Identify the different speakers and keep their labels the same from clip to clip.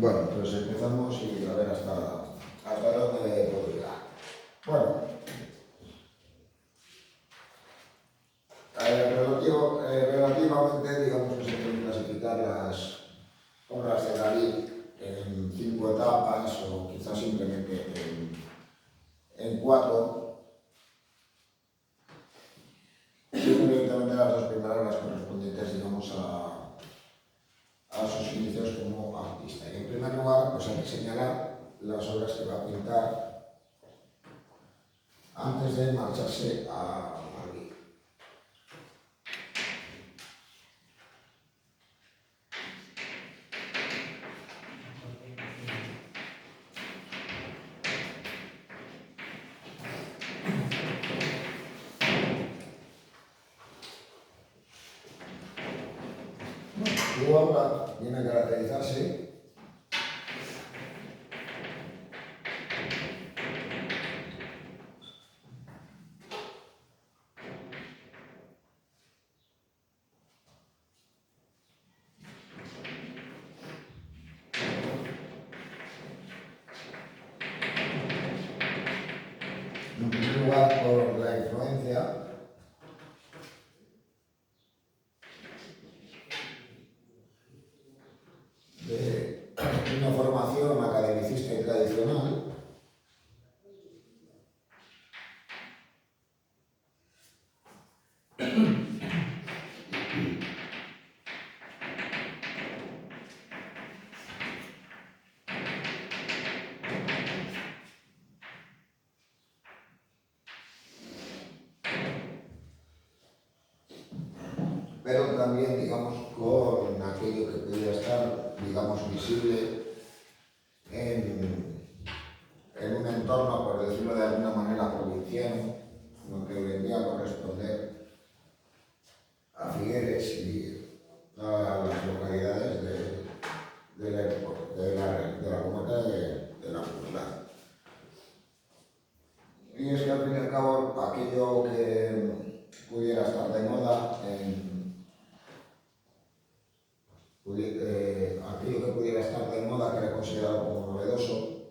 Speaker 1: Bueno, pues empezamos y a ver hasta dónde puedo llegar. Bueno, relativamente, digamos que se pueden clasificar las obras de Dalí en 5 etapas o quizás simplemente en 4. Evidentemente las 2 primeras las correspondientes, digamos, a sus inicios como artista. Y en primer lugar, pues hay que señalar las obras que va a pintar antes de marcharse a Madrid. Su obra viene a caracterizarse en primer lugar por la influencia de una formación academicista y tradicional, pero también, digamos, con aquello que podría estar, digamos, visible en un entorno, por decirlo de alguna manera, provinciano, lo que hoy en día corresponde a Figueres y a las localidades de la comarca de la Puebla. Y es que al fin y al cabo aquello que pudiera estar de moda, aquello que pudiera estar de moda, que era considerado como novedoso,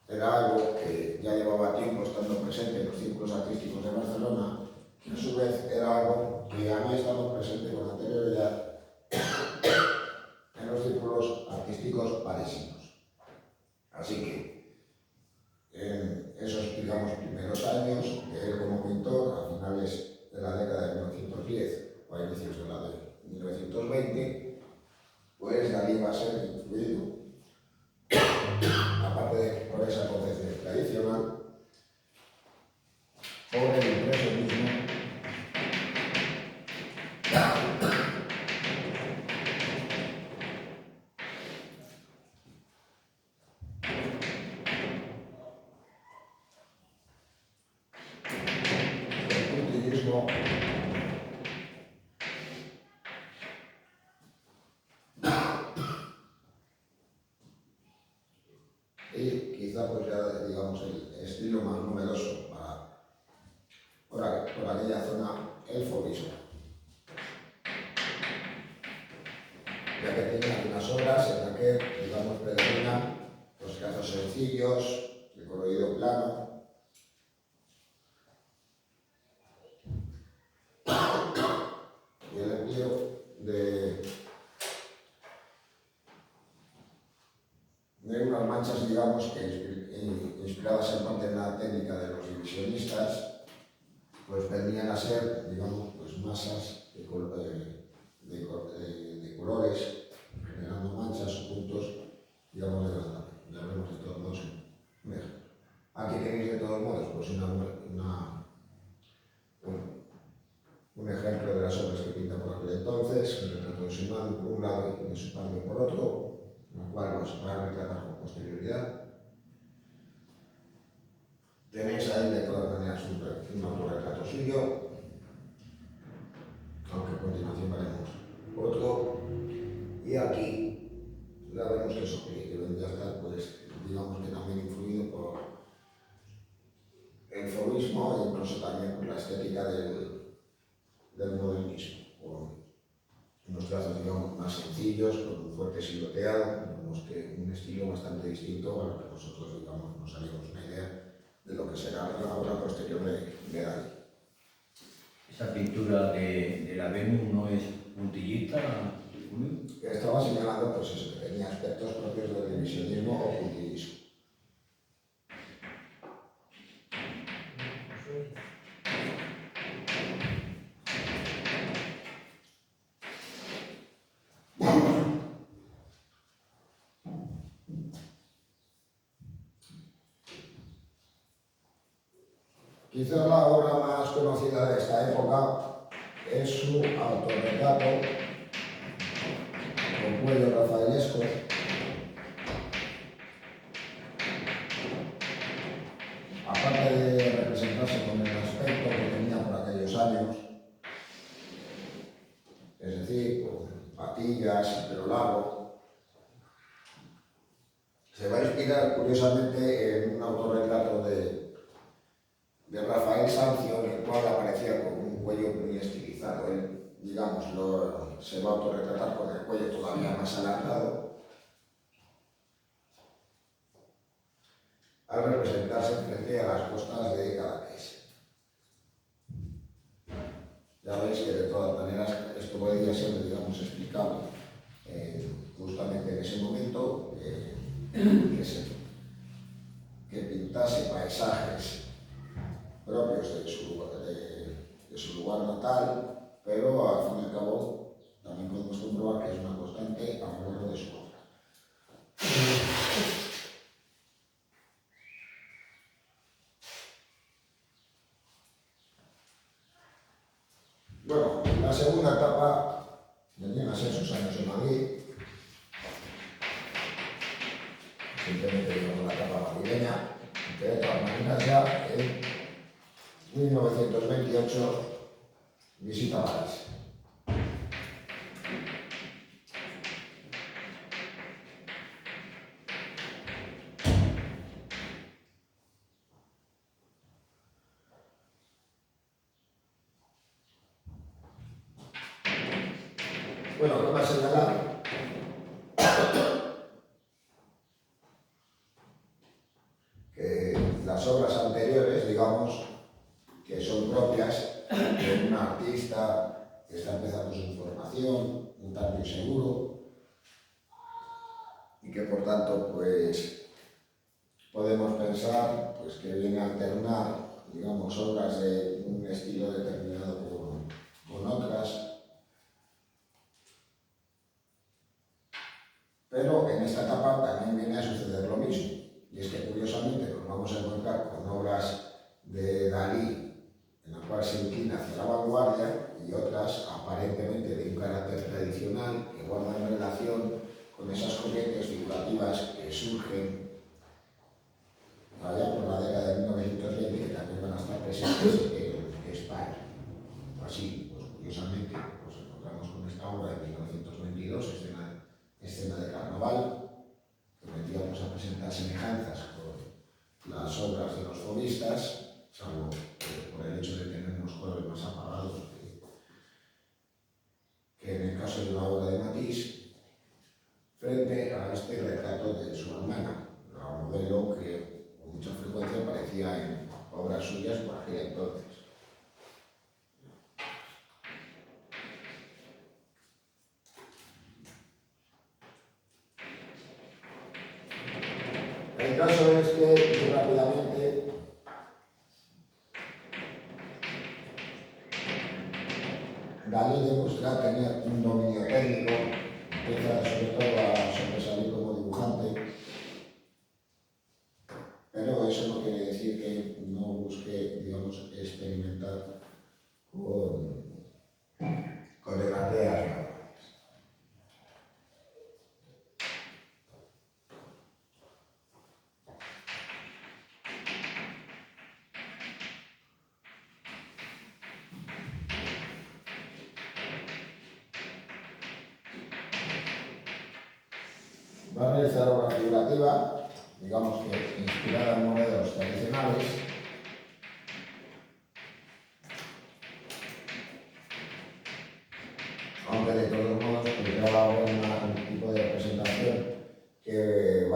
Speaker 1: era algo que ya llevaba tiempo estando presente en los círculos artísticos de Barcelona, que a su vez era algo que había estado presente con anterioridad en los círculos artísticos parisinos. Así que en esos, digamos, primeros años de él como pintor, a finales de la década de 1910 o a inicios de la de 1920, pues Dalí va a ser influido, aparte de por esa concepción tradicional, por el impresionismo y quizá pues ya, digamos, el estilo más novedoso por aquella zona, el fauvismo, ya que tiene algunas obras en las que, digamos, predominan los trazos sencillos, el colorido plano, y el empleo de unas manchas, digamos, que inspiradas en parte en la técnica de los divisionistas, pues vendrían a ser, digamos, pues masas de colores, generando manchas o puntos, digamos, de gran tamaño. Ya veremos de todos modos un ejemplo. Aquí tenéis de todos modos pues un ejemplo de las obras que pinta por aquel entonces, el retrato de su madre por un lado y de su padre por otro, la cual os va a retratar con posterioridad. Tenéis ahí de todas maneras un autorretrato suyo, aunque a continuación veremos otro. Y aquí ya vemos que eso que vendría a estar, pues, digamos que también influido por el fauvismo e incluso también por la estética del modernismo, o nos unos trazos, digamos, más sencillos, con un fuerte silueteado, digamos que un estilo bastante distinto a lo que nosotros, digamos, nos haríamos una idea de lo que será la obra posterior de Dalí.
Speaker 2: Esa pintura de la Venus no es puntillista, Julio.
Speaker 1: Estaba señalando, pues eso, que tenía aspectos propios del revisionismo o puntillismo. Quizá la obra más conocida de esta época es su autorretrato con cuello rafaelesco, aparte de representarse con el aspecto que tenía por aquellos años, es decir, con patillas, pelo largo, se va a inspirar curiosamente en un autorretrato de Rafael Sanzio, en el cual aparecía con un cuello muy estilizado. Él, digamos, se va a autorretratar con el cuello todavía más alargado, al representarse frente a las costas de Cadaqués. Ya veis que de todas maneras esto podría ser, digamos, explicable justamente en ese momento, que pintase paisajes propios de su lugar natal, pero al fin y al cabo también podemos comprobar que es una constante a lo largo de su obra. Bueno, la segunda etapa vendrían a ser sus años en Madrid, simplemente digamos la etapa madrileña, que de todas maneras ya en 1928 visita París. Bueno, ¿qué más señalar? Que las obras anteriores, digamos, que son propias de un artista que está empezando su formación, un tanto inseguro, y que por tanto, pues, podemos pensar pues, que viene a alternar, digamos, obras de un estilo determinado con otras. Pero en esta etapa también viene a suceder lo mismo, y es que curiosamente nos vamos a encontrar con obras de Dalí en la cual se inclina hacia la vanguardia y otras aparentemente de un carácter tradicional que guardan relación con esas corrientes figurativas que surgen allá por la década de 1920 que también van a estar presentes en España. Así, pues curiosamente, nos encontramos con esta obra de 1922, escena de carnaval, que vendría pues, a presentar semejanzas con las obras de los fauvistas, salvo por el hecho de tener unos colores más apagados que en el caso de la obra de Matisse, frente a este retrato de su hermana, la modelo que con mucha frecuencia aparecía en obras suyas por aquel entonces. El caso es que muy rápidamente Dalí demuestra tener un dominio técnico, empieza sobre todo a sobresalir como dibujante, pero eso no quiere decir que no busque, digamos, experimentar con ideas nuevas. Va a realizar obra figurativa, digamos que inspirada en modelos tradicionales, aunque de todos modos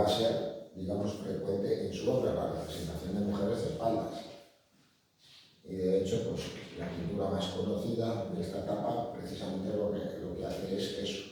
Speaker 1: a ser, digamos, frecuente en su obra, la representación de mujeres de espaldas. Y de hecho, pues la pintura más conocida de esta etapa precisamente lo que hace es eso.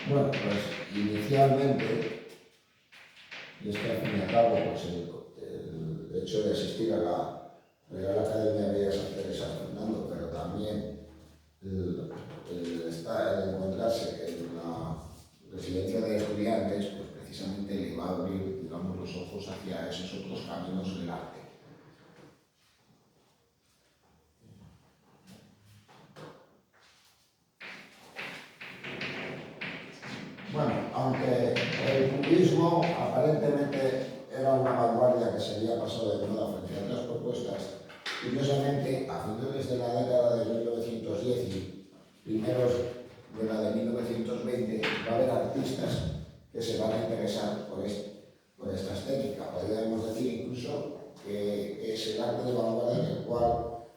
Speaker 1: Bueno, pues inicialmente, y es que al fin y al cabo, pues el hecho de asistir a la Real Academia de Bellas Artes de San Fernando, pero también el encontrarse en la residencia de estudiantes, pues precisamente le va a abrir, digamos, los ojos hacia esos otros caminos del arte. Bueno, aunque el cubismo aparentemente era una vanguardia que se había pasado de moda frente a otras propuestas, curiosamente, a finales de la década de 1910 y primeros de la de 1920, va a haber artistas que se van a interesar por esta estética. Podríamos decir incluso que es el arte de vanguardia en el cual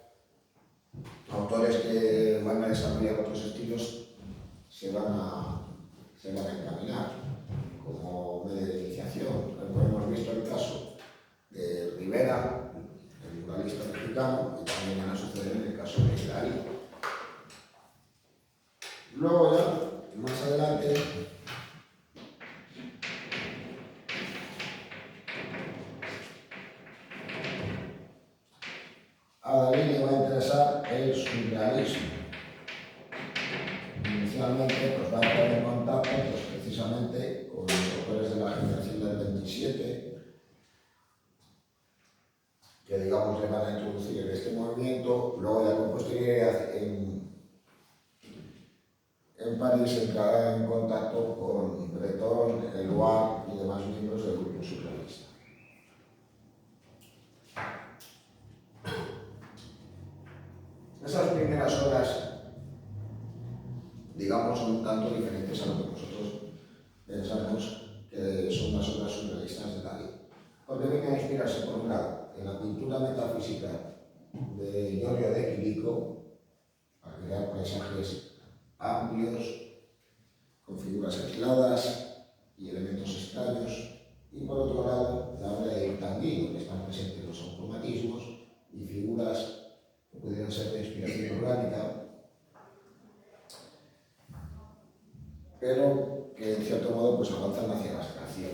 Speaker 1: autores que van a desarrollar otros estilos se van a encaminar como medio de iniciación. Como hemos visto el caso de Rivera, el muralista mexicano, y también van a suceder en el caso de Dalí. Luego ya, más adelante, a Dalí le va a interesar el surrealismo. Inicialmente pues, va a entrar en contacto pues, precisamente con los autores de la generación del 27, que digamos le van a introducir en este movimiento. Luego ya con posterioridad en París entrará en contacto con Breton, Eluard y demás miembros del grupo surrealista. Esas primeras obras, digamos, son un tanto diferentes a lo que nosotros pensamos que son las obras surrealistas de Dalí. Porque viene a inspirarse, por un lado, en la pintura metafísica de Giorgio de Chirico, a crear paisajes amplios, con figuras aisladas y elementos extraños, y por otro lado, la obra de Tanguy, donde están presentes los automatismos y figuras que pudieran ser de inspiración orgánica, pero que en cierto modo pues, avanzan hacia la abstracción.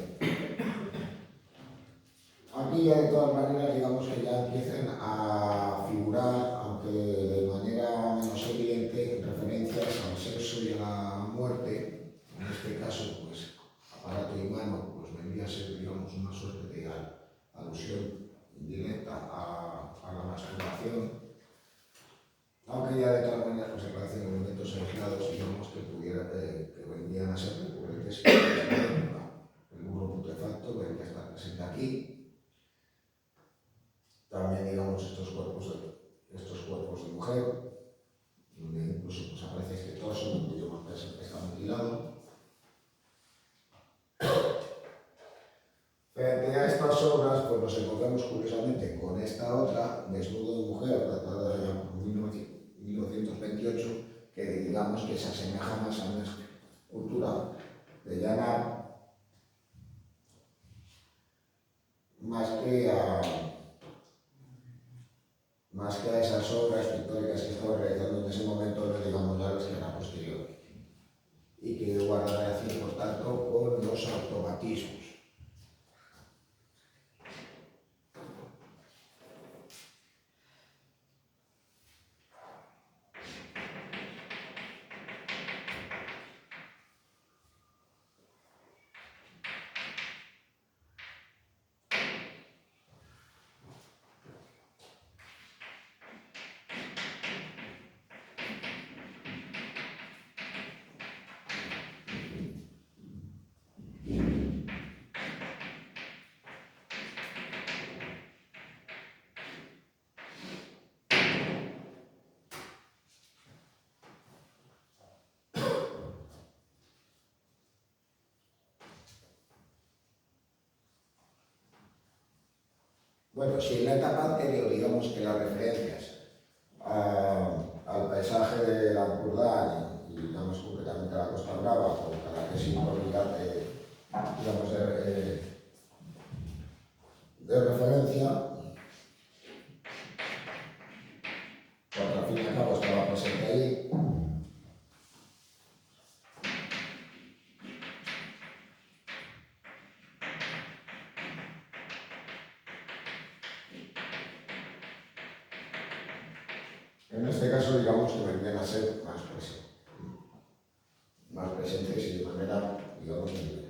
Speaker 1: Aquí ya de todas maneras digamos que ya empiezan a figurar, aunque de manera menos evidente, referencias al sexo y a la muerte. En este caso, pues, aparato y mano, pues vendría a ser, digamos, una suerte de alusión indirecta a la masturbación. Aunque ya de todas maneras pues, se parecen elementos aislados, digamos, que vendrían a ser recurrentes. El burro putrefacto vendría a estar presente aquí. También, digamos, estos cuerpos de mujer, donde incluso pues, aparece este torso, donde yo más pensé que está mutilado. Frente a estas obras, pues nos encontramos curiosamente con esta otra, Desnudo de mujer, tratada en 1928, que digamos que se asemeja más a una escultura de Llanar, más que a esas obras pictóricas que estaba realizando en ese momento, no digamos ya las que eran posterior, y que guarda relación, por tanto, con los automatismos. Bueno, si en la etapa anterior, digamos que las referencias al paisaje de la Ampurdán y digamos concretamente a la Costa Brava, con la que sí digamos, de referencia, porque al fin y al cabo estaba presente ahí. En este caso, digamos que vendrían a ser más presentes y de manera, digamos, individual.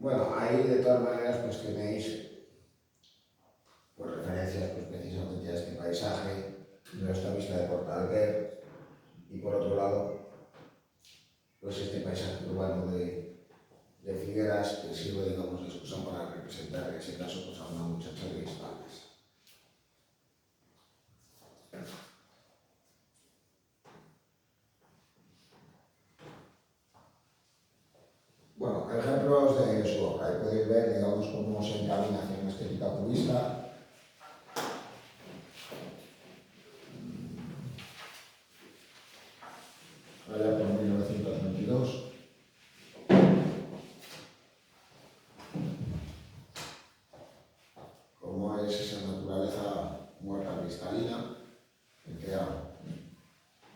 Speaker 1: Bueno, ahí de todas maneras pues tenéis pues, referencias pues, precisamente a este paisaje, nuestra vista de Portalver y por otro lado pues este paisaje urbano de Figueras que sirve digamos de excusa para representar en ese caso pues, a una muchacha de espaldas. Bueno, ejemplos de su obra. Ahí podéis ver, digamos, cómo se encamina hacia una estética cubista. Allá por 1922. Como es esa naturaleza muerta cristalina, en que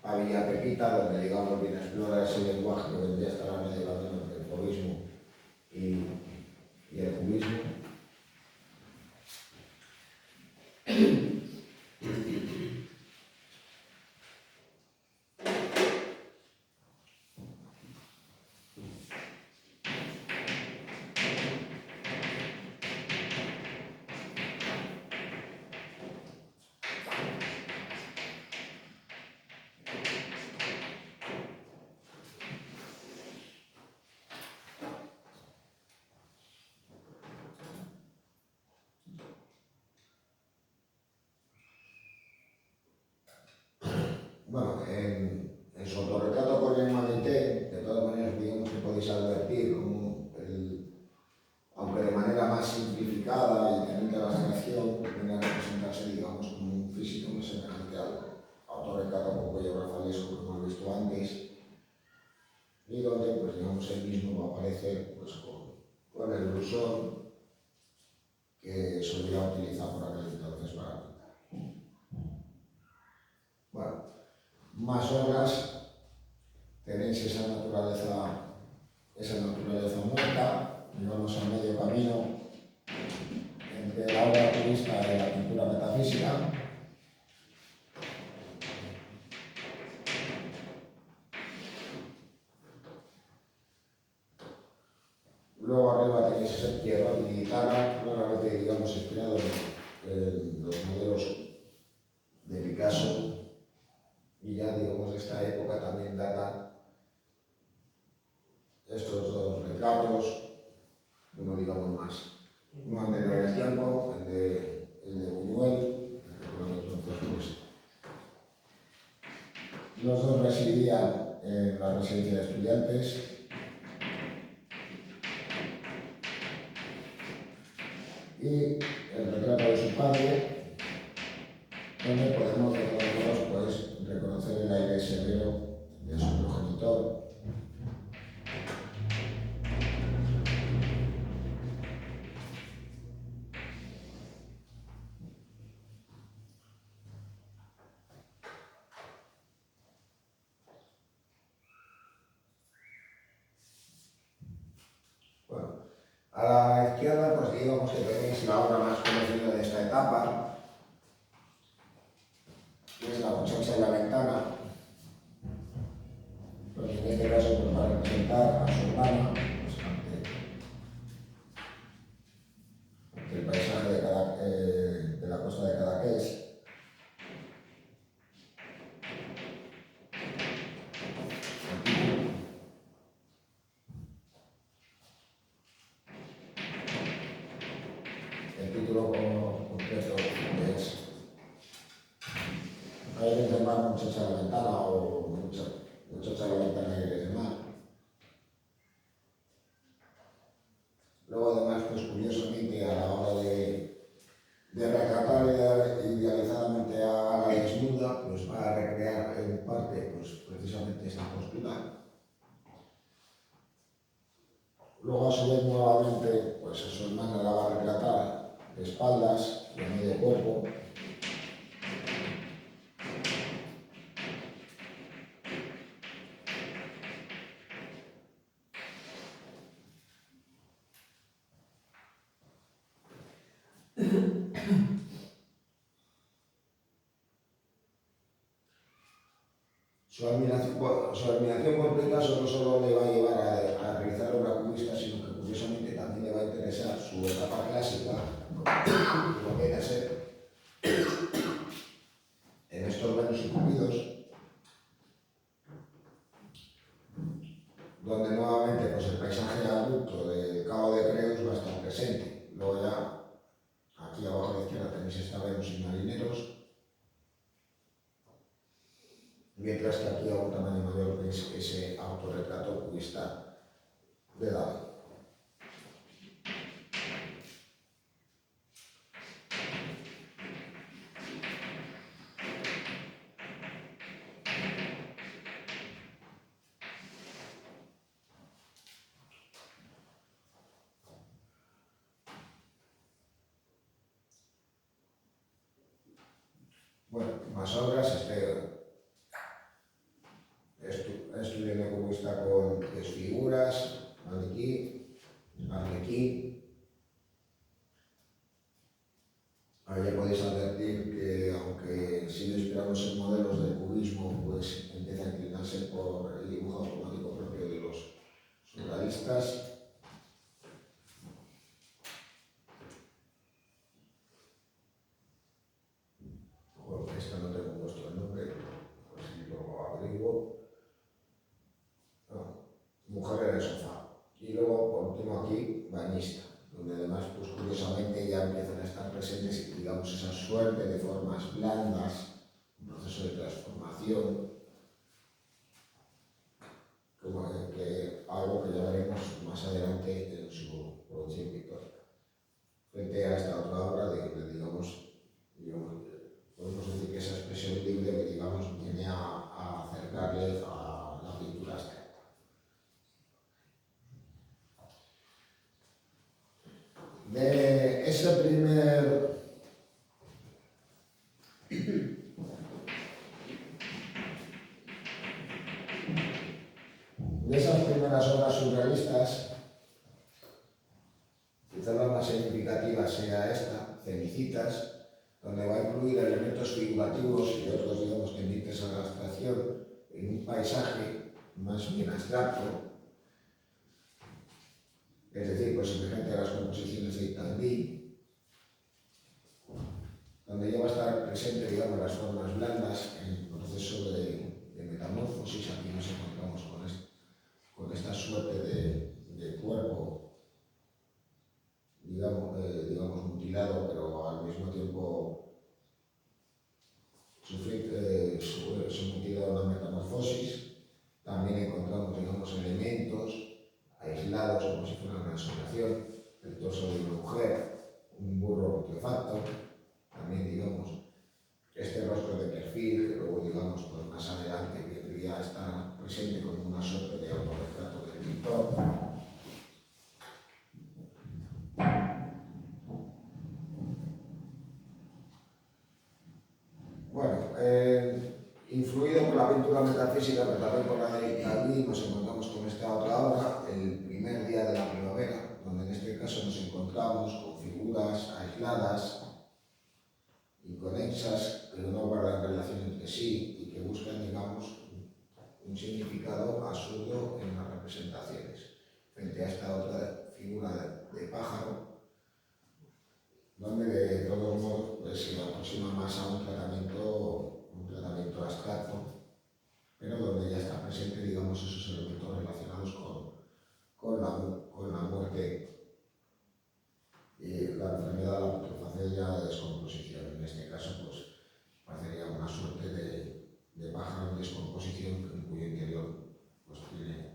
Speaker 1: había Pepita, donde, digamos, viene a explorar ese lenguaje que vendría a estar a medio camino entre el fauvismo y el cubismo. Bueno, en su autorretrato con el Magité, de todas maneras, digamos que podéis advertir como aunque de manera más simplificada y teniente a la abstracción, viene a representarse, digamos, como un físico muy semejante al autorretrato con cuello rafalesco que hemos visto antes, y donde, pues, digamos, él mismo va a aparecer pues, con el blusón que solía utilizar por aquel entonces para pintar. Bueno, más obras, tenéis esa naturaleza muerta, digamos a medio camino entre la obra cubista y la pintura metafísica. Luego arriba tenéis ese Pierrot y guitarra, claramente digamos inspirado en los modelos de Picasso, y ya digamos de esta época también datan estos dos retratos, uno digamos más anterior en el tiempo, el de Buñuel, pues, los dos residían en la residencia de estudiantes. Y el retrato de su padre, donde podemos de todos modos pues, reconocer el aire A la izquierda, pues digamos que tenéis la obra más conocida de esta etapa, que es la muchacha en la ventana, pues en este caso pues, va a representar a su hermana, pues, ante el paisaje de la costa de Cadaqués. El título completo es Aires del mar, muchacha de la ventana o muchacha de la ventana y aires del mar. Luego además, pues curiosamente, a la hora de retratar idealizadamente a la desnuda, pues va a recrear en parte pues, precisamente esta postura. Luego a su vez nuevamente, pues a su hermana la va a retratar de espaldas y a medio cuerpo. Su admiración completa no solo le va a llevar a realizar obra cubista, sino que curiosamente también le va a interesar su etapa clásica, lo que viene a ser en estos Venus y Cupidos, donde nuevamente pues, el paisaje abrupto del Cabo de Creus va a estar presente. Luego ya, aquí abajo a la izquierda tenéis esta Venus y marineros, mientras que aquí a un tamaño mayor veis ese autorretrato cubista de David. Bueno, más obras, estudio cubista con figuras, maniquí, arlequín. Ahí ya podéis advertir que, aunque sigue inspirándose en modelos del cubismo, pues empieza a inclinarse por el dibujo automático propio de los surrealistas. Bueno, esta no tengo puesto el nombre, pues si lo averiguo. No, mujer en el sofá. Y luego, por último aquí, bañista, donde además, pues curiosamente ya empiezan a estar presentes, digamos, esa suerte de formas blandas, un proceso de transformación, como algo que ya veremos más adelante en su producción pictórica. Frente a esta otra obra, digamos, podemos decir que esa expresión libre que, digamos, viene a acercarle a la pintura abstracta. De ese primer de esas primeras obras surrealistas, quizá la más significativa sea esta, Cenicitas, donde va a incluir elementos figurativos y otros, digamos, tendientes a la abstracción en un paisaje más bien abstracto, es decir, pues semejante a las composiciones de Itagüí, donde ya va a estar presente, digamos, las formas blandas en el proceso de metamorfosis. Aquí nos encontramos con esta suerte de cuerpo, digamos, mutilado, pero al mismo tiempo sometido a una metamorfosis. También encontramos, digamos, elementos aislados como si fuera una ensoñación, el torso de una mujer, un burro putrefacto, también, digamos, este rostro de perfil, que luego, digamos, pues más adelante vendría a estar presente como una suerte de autorretrato del pintor. Bueno, influido por la pintura metafísica, pero también por la de Itagüí, nos encontramos con esta otra obra, El primer día de la primavera, donde en este caso pintura de pájaro, donde de todos modos pues, se aproxima más a un tratamiento abstracto, pero donde ya está presente, digamos, esos elementos relacionados con la muerte y la enfermedad de la putrefacción de descomposición. En este caso, pues, parecería una suerte de pájaro en descomposición en cuyo interior pues, tiene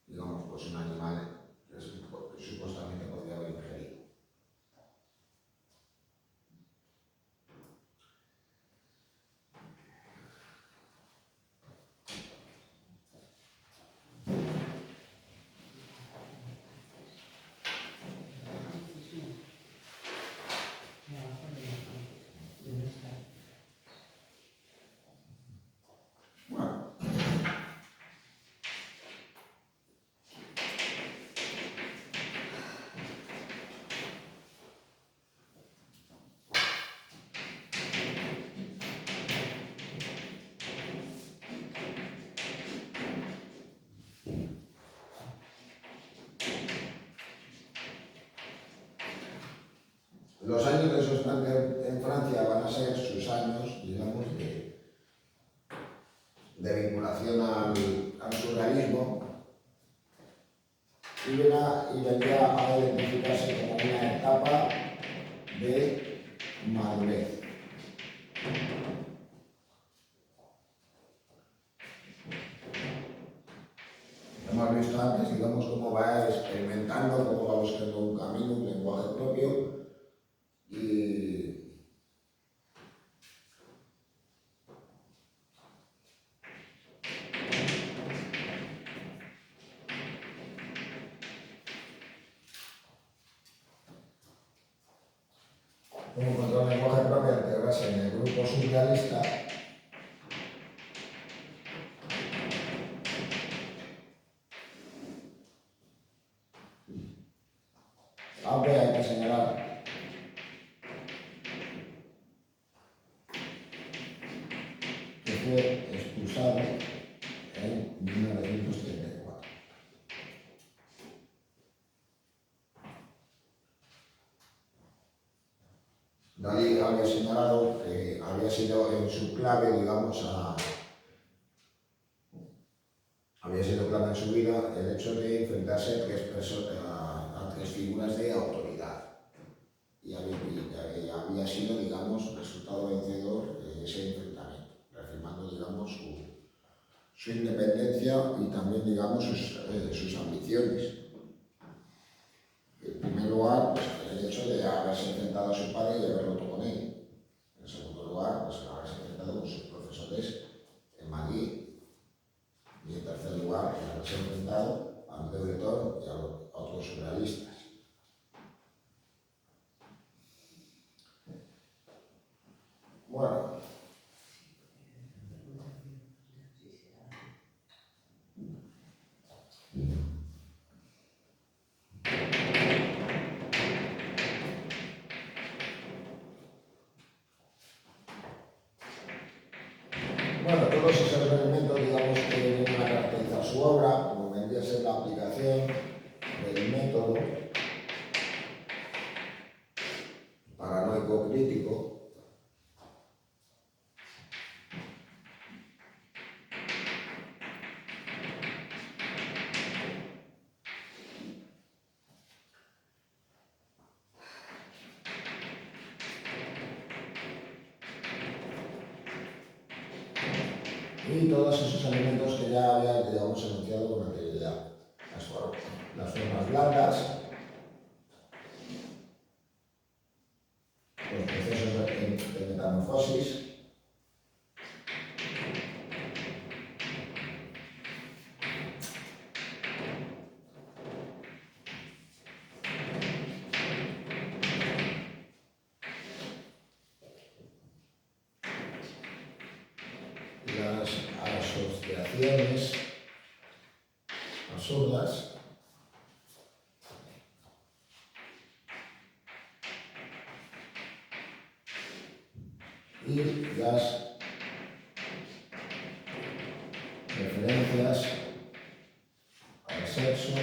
Speaker 1: digamos, pues, un animal que supuestamente podría haber ingerido. Bueno, los años de su estancia en Francia van a ser sus años, digamos, de vinculación al surrealismo y vendría a identificarse como una etapa de madurez. Hemos visto antes, digamos, cómo va experimentando, cómo va buscando un camino, un lenguaje propio y como encontró un lenguaje propio al integrarse en el grupo surrealista. Aunque hay que señalar que fue expulsado en 1934. Dalí había señalado que había sido en su clave, digamos, había sido clave en su vida el hecho de enfrentarse a tres figuras de autoridad. Y había sido, digamos, resultado vencedor de ese enfrentamiento, reafirmando, digamos, su independencia y también, digamos, sus ambiciones. En primer lugar, pues, el hecho de haberse enfrentado a su padre y haber roto con él. En segundo lugar, pues, haberse enfrentado con sus profesores en Madrid. Y en tercer lugar, el haberse enfrentado a André Breton y a otros surrealistas. Bueno, todos esos elementos, digamos, que vienen a caracterizar su obra, como vendría a ser la aplicación del método paranoico crítico, y todos esos elementos que ya había, digamos, enunciado con anterioridad. Las formas blandas, los procesos de metamorfosis, las asociaciones absurdas, y las referencias al sexo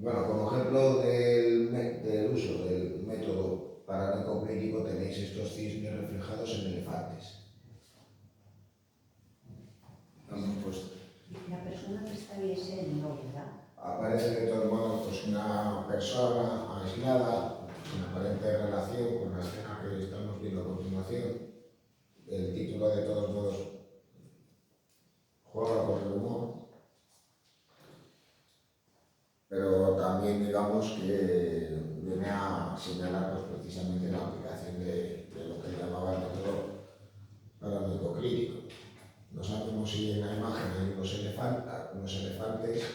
Speaker 1: Bueno, como ejemplo del uso del método paranicoclínico tenéis estos cisnes reflejados en elefantes. Hemos puesto.
Speaker 3: La persona que está ahí es él, no, ¿verdad?
Speaker 1: Aparece de todos modos pues, una persona aislada, en aparente relación con la escena que estamos viendo a continuación. El título de todos modos juega con el humor, pero también digamos que viene a señalar pues, precisamente la aplicación de lo que llamaba el método paranicoclínico. No sabemos si en la imagen hay unos elefantes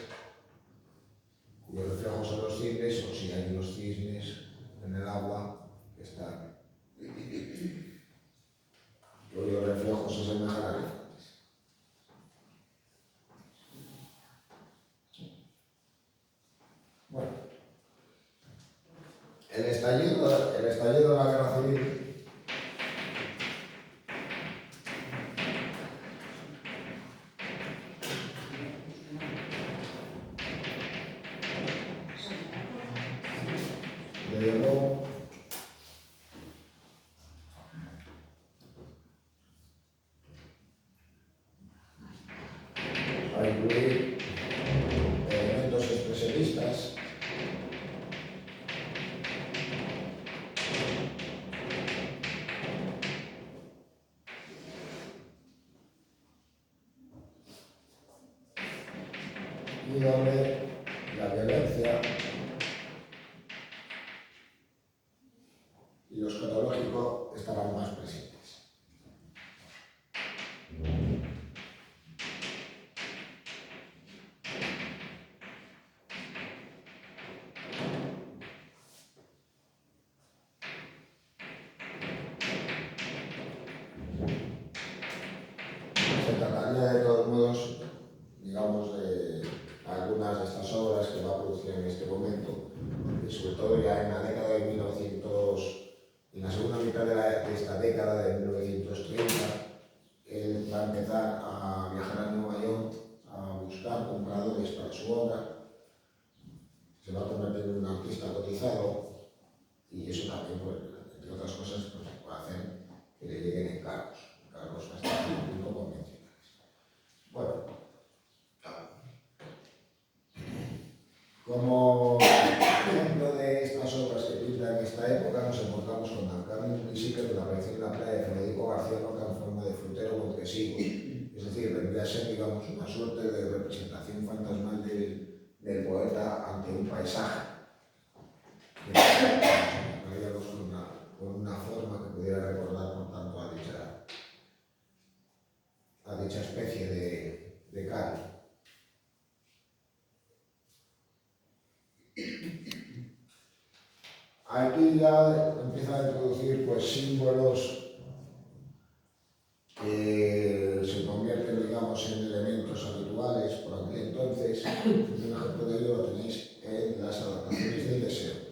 Speaker 1: cuyos reflejos son los cisnes o si hay unos cisnes en el agua que están cuyos reflejos se asemejan a elefantes. Bueno, el estallido de la guerra civil le llevó a incluir elementos expresionistas y donde la violencia y lo escatológico estaban más presentes. Se trataría de todos modos, digamos, de algunas de estas obras que va a producir en este momento, y sobre todo ya en la década de 1900, en la segunda mitad de esta década de 1930, él va a empezar a viajar a Nueva York a buscar compradores para su obra, se va a convertir en un artista cotizado y eso también, pues, entre otras cosas, pues, puede hacer que le lleguen encargos bastante poco convencionales. Bueno, como ejemplo de estas obras que pinta en esta época, nos encontramos con Alcalde Municipio de la aparición en la playa de Federico García Lorca en forma de frutero montesivo. Es decir, vendría a ser, digamos, una suerte de representación fantasmal del poeta ante un paisaje. Con una forma que pudiera recordar, por tanto, a dicha especie de Cali. Aquí ya empieza a introducir pues, símbolos que se convierten, digamos, en elementos habituales por aquel entonces. Un ejemplo de ello lo tenéis en las adaptaciones del deseo.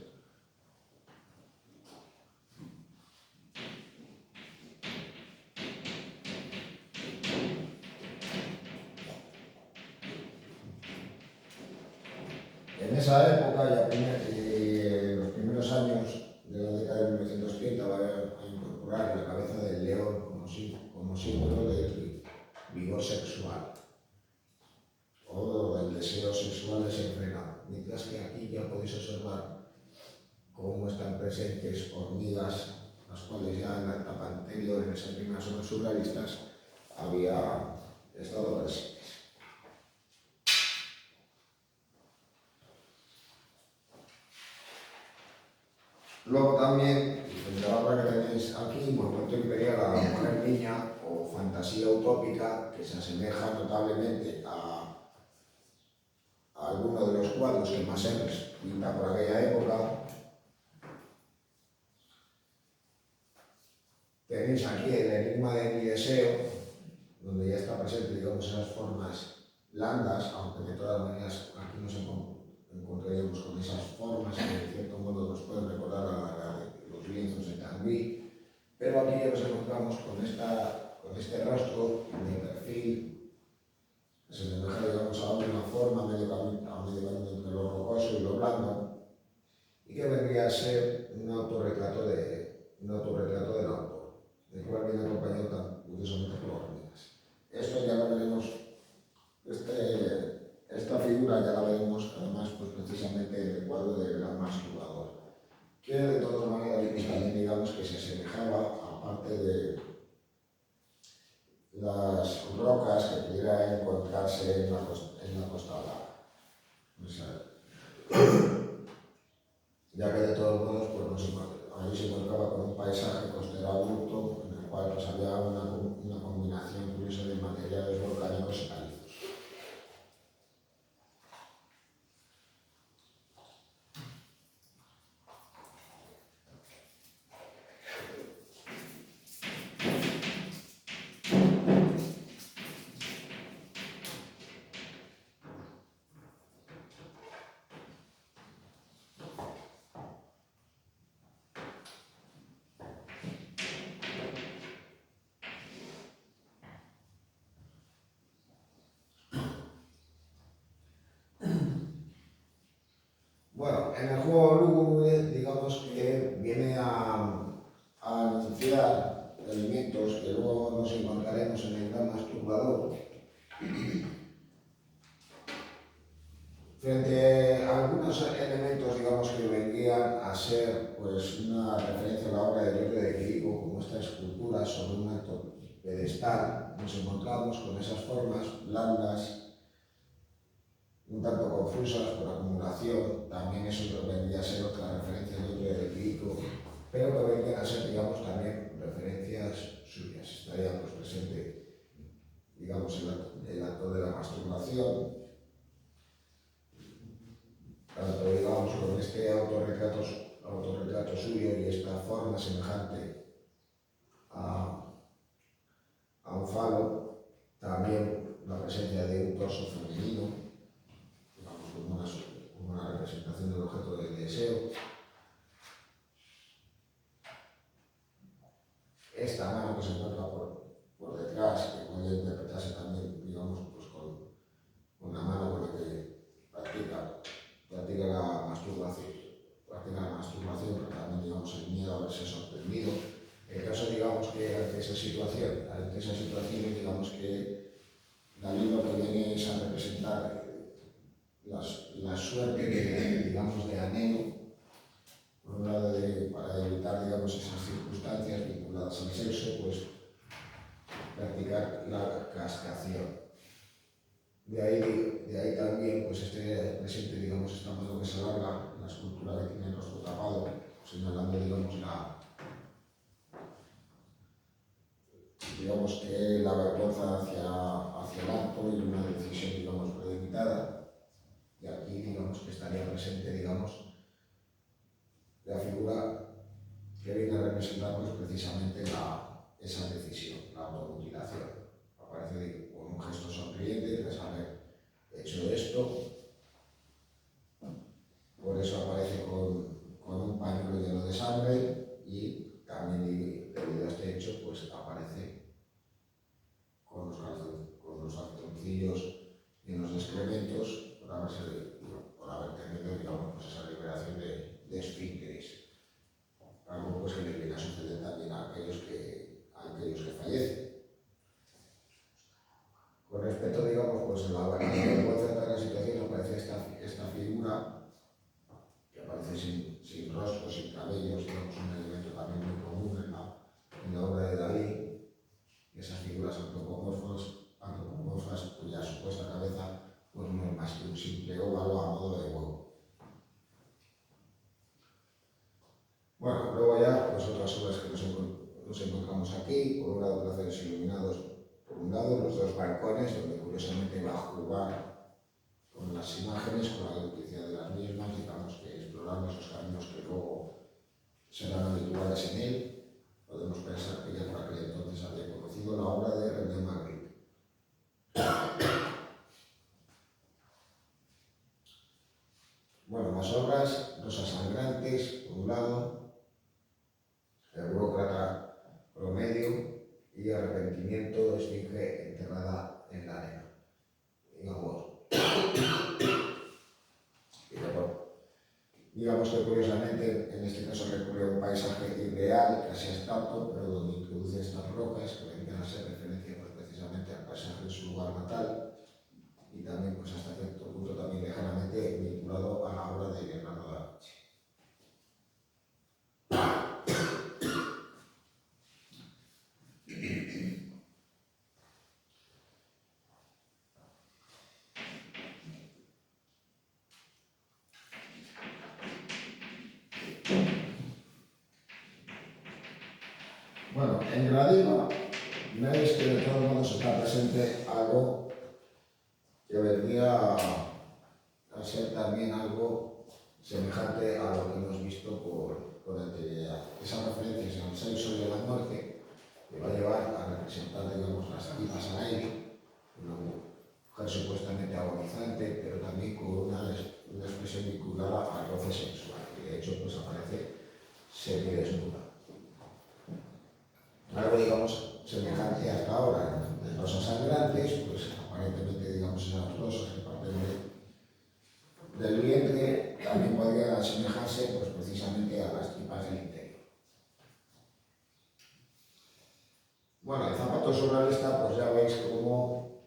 Speaker 1: En esa época, ya en los primeros años de la década de 1930, va a incorporar la cabeza del león como símbolo del vigor sexual o del deseo sexual desenfrenado. Mientras que aquí ya podéis observar cómo están presentes hormigas, las cuales ya en la etapa anterior, en esas primeras obras surrealistas, había estado presentes. Luego también, la obra que tenéis aquí, Monumento Imperial a la Mujer Niña o Fantasía Utópica, que se asemeja notablemente a alguno de los cuadros que Massenet pinta por aquella época. Tenéis aquí el enigma de mi deseo, donde ya está presente, digamos, esas formas blandas, aunque de todas maneras aquí nos encontraremos con esas formas que de cierto modo nos pueden recordar a los lienzos de Tanguy, pero aquí ya nos encontramos con este rostro de perfil, se asemeja, digamos, a una forma a medio camino entre lo rocoso y lo blando, y que vendría a ser un autorretrato del autor, del cual viene acompañado tan curiosamente por hormigas. Esto ya lo veremos, esta figura ya la veremos además pues, precisamente en el cuadro del gran masturbador, que de todas maneras pues, también digamos que se asemejaba, aparte de las rocas que pudiera encontrarse en la costa brava. O sea, ya que de todos modos pues, allí se encontraba con un paisaje costero abrupto en el cual pues, había una combinación curiosa de materiales volcánicos y calizos. Bueno, en el juego lúgubre, digamos que viene a anunciar elementos que luego nos encontraremos en el gran masturbador. Frente a algunos elementos, digamos, que vendrían a ser pues, una referencia a la obra de Giorgio de Chirico, como esta escultura sobre un alto pedestal, nos encontramos con esas formas blandas, un tanto confusas por acumulación, también eso vendría a ser otra referencia de Giorgio de Chirico, pero que vendrían a ser, digamos, también referencias suyas. Estaría pues, presente, digamos, el acto de la masturbación, tanto digamos con este autorretrato suyo y esta forma semejante a un falo, también la presencia de un torso femenino, digamos como una representación del objeto del deseo. Esta mano que se encuentra por detrás, que podría interpretarse también, digamos, pues con una mano con la que practica la masturbación, pero también digamos el miedo a verse sorprendido. En el caso digamos que ante esa situación digamos que Dalí lo que viene es a representar la suerte digamos de anhelo, por un lado para evitar digamos esas circunstancias vinculadas al sexo, pues practicar la castración. De ahí también pues presente digamos esta mano que se alarga, la escultura que tiene el rostro tapado, señalando digamos que la vergüenza hacia el acto y una decisión digamos premeditada. Y aquí digamos que estaría presente digamos la figura que viene a representar pues, precisamente esa decisión, la automutilación. Aparece con un gesto sonriente tras haber hecho esto. Por eso aparece con un pañuelo lleno de sangre y también debido a este hecho pues aparece con los calzoncillos llenos de excrementos por haber tenido digamos, pues esa liberación de esfínteres. Algo pues, que le viene a suceder también a aquellos que fallecen. Con respecto, digamos, pues, a la vergüenza de la situación, aparece esta figura que aparece sin rostro, sin cabellos, digamos, un elemento también muy común en la obra de Dalí, esas figuras antropomorfas cuya supuesta cabeza pues, no es más que un simple óvalo a modo de huevo. Bueno, luego ya pues otras obras que nos encontramos aquí, por un lado placeres iluminados, por un lado los dos balcones, donde curiosamente va a jugar con las imágenes, con la duplicidad de las mismas, digamos que explorando esos caminos que luego serán habituales en él. Podemos pensar que ya por aquel entonces había conocido la obra de René Magritte. Bueno, más obras, Rosas sangrantes, por un lado, El burócrata promedio y Arrepentimiento, Esfinge enterrada en la arena. digamos que curiosamente en este caso recurre a un paisaje irreal, casi abstracto, pero donde introduce estas rocas que vendrían a ser referencia pues, precisamente al paisaje de su lugar natal y también pues, hasta cierto punto también lejanamente vinculado a la obra de Bernardo da Vinci. Bueno, en Gradiva veis que de todos modos está presente algo que vendría a ser también algo semejante a lo que hemos visto con anterioridad. Esas referencias al sexo y a la muerte que va a llevar a representar, digamos, las pipas al aire, una mujer supuestamente agonizante, pero también con una expresión vinculada al roce sexual, que de hecho pues aparece semidesnuda. Algo, digamos, semejante hasta ahora en rosas sangrantes, pues aparentemente, digamos, esas rosas que parten del vientre también podrían asemejarse, pues precisamente a las tripas del interior. Bueno, el zapato surrealista, pues ya veis cómo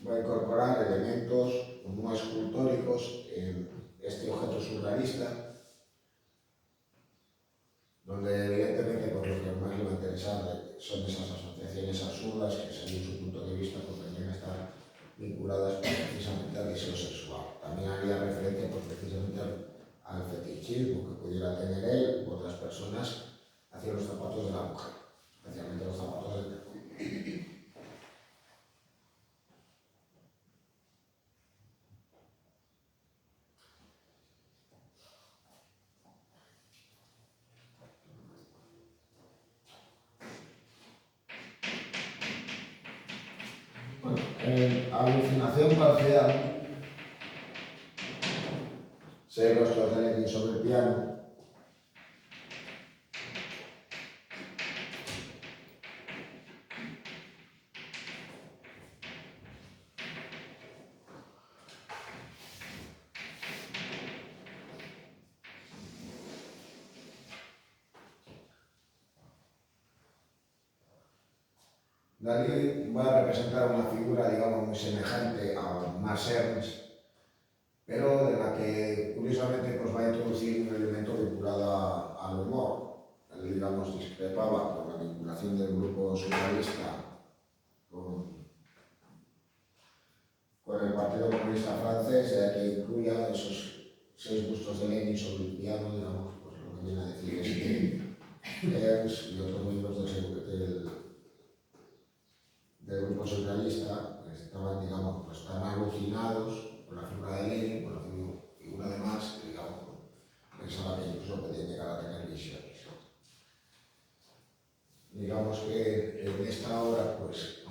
Speaker 1: va a incorporar elementos no escultóricos en este objeto surrealista, donde evidentemente pues, lo que más le va a interesar son esas asociaciones absurdas que según su punto de vista pues, tendrían que estar vinculadas pues, precisamente al deseo sexual. También haría referencia pues, precisamente al fetichismo que pudiera tener él u otras personas hacia los zapatos de la mujer, especialmente los zapatos del cuerpo. Alucinación parcial, se los de sobre el piano. Dalí va a representar una figura, digamos, muy semejante a Max Ernst, pero de la que curiosamente pues, va a introducir un elemento vinculado al humor. Él, digamos, discrepaba con la vinculación del grupo surrealista con el Partido Comunista Francés, ya que incluya esos 6 bustos de Lenin sobre el piano, digamos, pues lo que viene a decir es que Ernst y otros miembros del grupo surrealista estaban, digamos, pues, tan alucinados por la figura de Lenin, por la figura de Marx, que, digamos, pensaba que incluso podían llegar a tener visiones. Digamos que en esta obra, pues,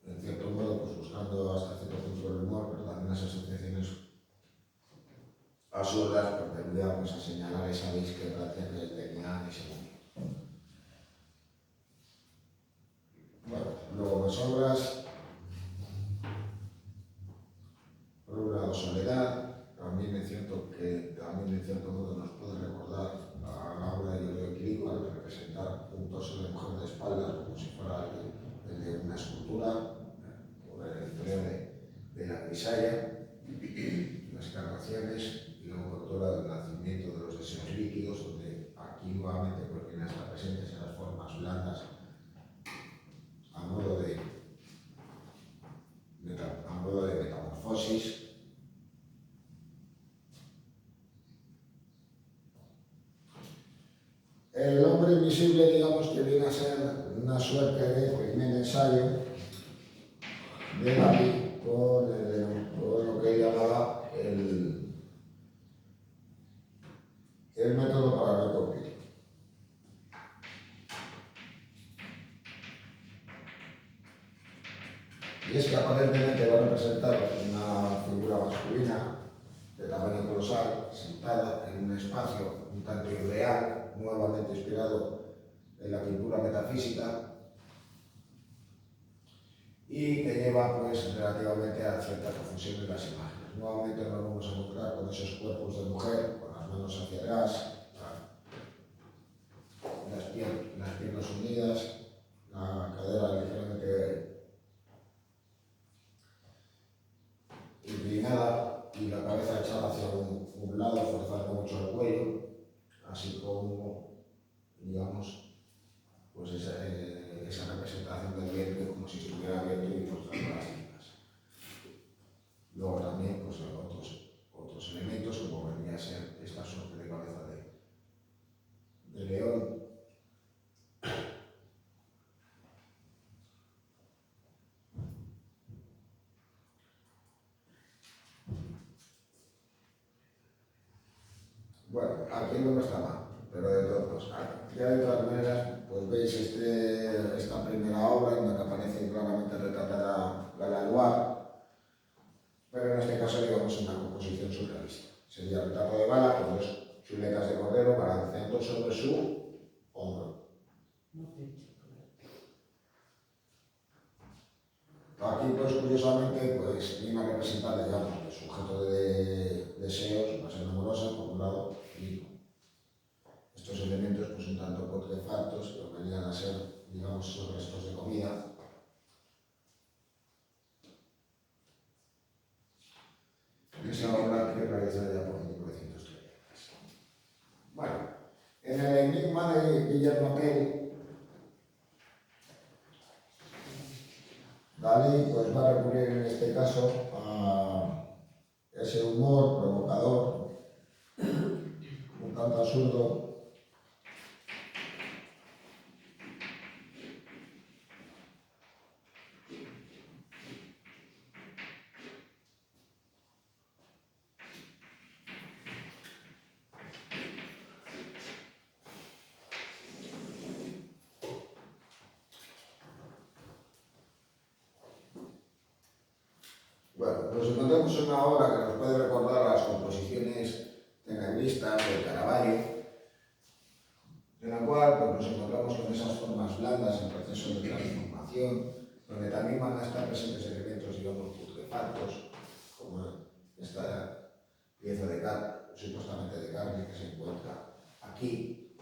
Speaker 1: en cierto modo, pues, buscando hasta cierto punto el humor, pero también las asociaciones absurdas, pues, tendría pues, a señalar esa discrepancia que él tenía en ese momento. Bueno, luego más obras. Por un lado, Soledad, también es cierto que también en cierto modo nos puede recordar a la obra de Giorgio Chirico al representar un torso de mujer de espaldas como si fuera el de una escultura, o la historia de la Grisaya, las carnaciones, y luego autora del nacimiento de los deseos líquidos, donde aquí nuevamente pues, vienen a estar presentes en las formas blandas a modo de metamorfosis. El hombre invisible, digamos que viene a ser una suerte de primer ensayo de Dalí con lo que él llamaba el método para recoprir. Y es que aparentemente va a representar una figura masculina de tamaño colosal, sentada en un espacio un tanto irreal, nuevamente inspirado en la pintura metafísica, y que lleva pues relativamente a cierta confusión de las imágenes. Nuevamente nos vamos a encontrar con esos cuerpos de mujer con las manos hacia atrás, las piernas unidas, la cadera ligeramente inclinada y la cabeza echada hacia un lado, forzando mucho el cuello, así como, digamos, pues esa representación del vientre como si estuviera abierto y mostrando las tripas. Luego también pues, otros elementos, como vendría a ser esta suerte de cabeza de león. Bueno, aquí no está mal, pero de todos modos, ya de todas maneras, pues veis esta primera obra en la que aparece claramente retratada la Laloire, pero en este caso digamos una composición surrealista. Sería el retrato de Bala con dos chuletas de cordero balanceando sobre su hombro. Aquí, pues curiosamente, pues viene a representar, digamos, el sujeto de deseos más enamorosa, por un lado, y estos elementos, pues un tanto putrefactos, que venían a ser, digamos, esos restos de comida. Esa obra que realizó ya por 1930. Bueno, en el enigma de Guillermo Tell, Dalí pues, va a recurrir en este caso a ese humor provocador, un tanto absurdo, Bueno, nos encontramos en una obra que nos puede recordar las composiciones tenebristas de Caravaggio, en la cual pues, nos encontramos con esas formas blandas en proceso de transformación, donde también van a estar presentes elementos, digamos, putrefactos, como esta pieza de carne, supuestamente de carne que se encuentra aquí.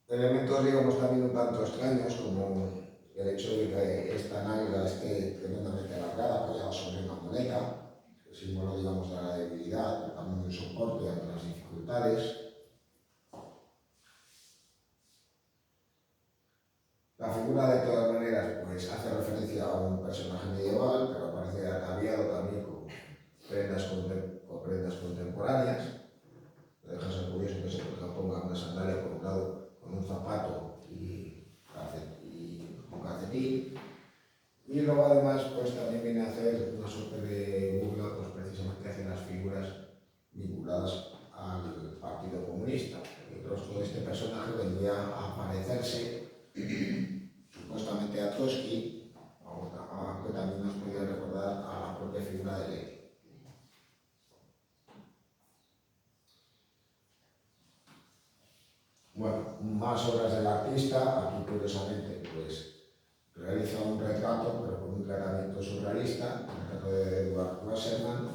Speaker 1: Elementos, digamos, también un tanto extraños, como el hecho de que esta nalga esté tremendamente alargada, apoyada sobre una muleta, el símbolo, digamos, de la debilidad, pero también un soporte ante las dificultades. La figura, de todas maneras, pues hace referencia a un personaje medieval, pero aparece ataviado también con prendas contemporáneas. No deja ser curioso que se ponga una sandalia por un lado con un zapato y un calcetín. Y luego además pues también viene a hacer una suerte de burla pues precisamente hacia las figuras vinculadas al Partido Comunista. El rostro de este personaje vendría a parecerse supuestamente a Trotsky, aunque también nos podría recordar a la propia figura de Lenin. Bueno, más obras del artista, aquí curiosamente pues realiza un retrato, pero con un tratamiento surrealista, el retrato de Edward Wasserman,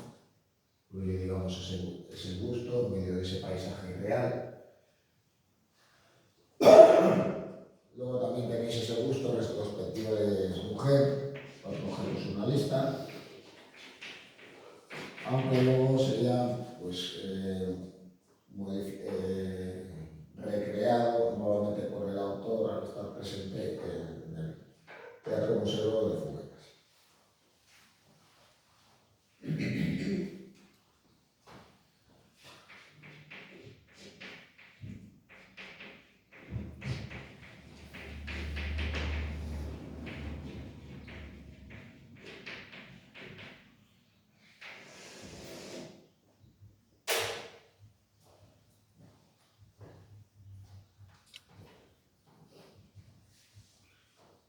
Speaker 1: incluye, digamos, ese busto en medio de ese paisaje real. Luego también tenéis ese busto retrospectivo de mujer, otro objeto surrealista, aunque luego sería, pues, recreado nuevamente por el autor al estar presente en el Teatro Museo de Fuguetas.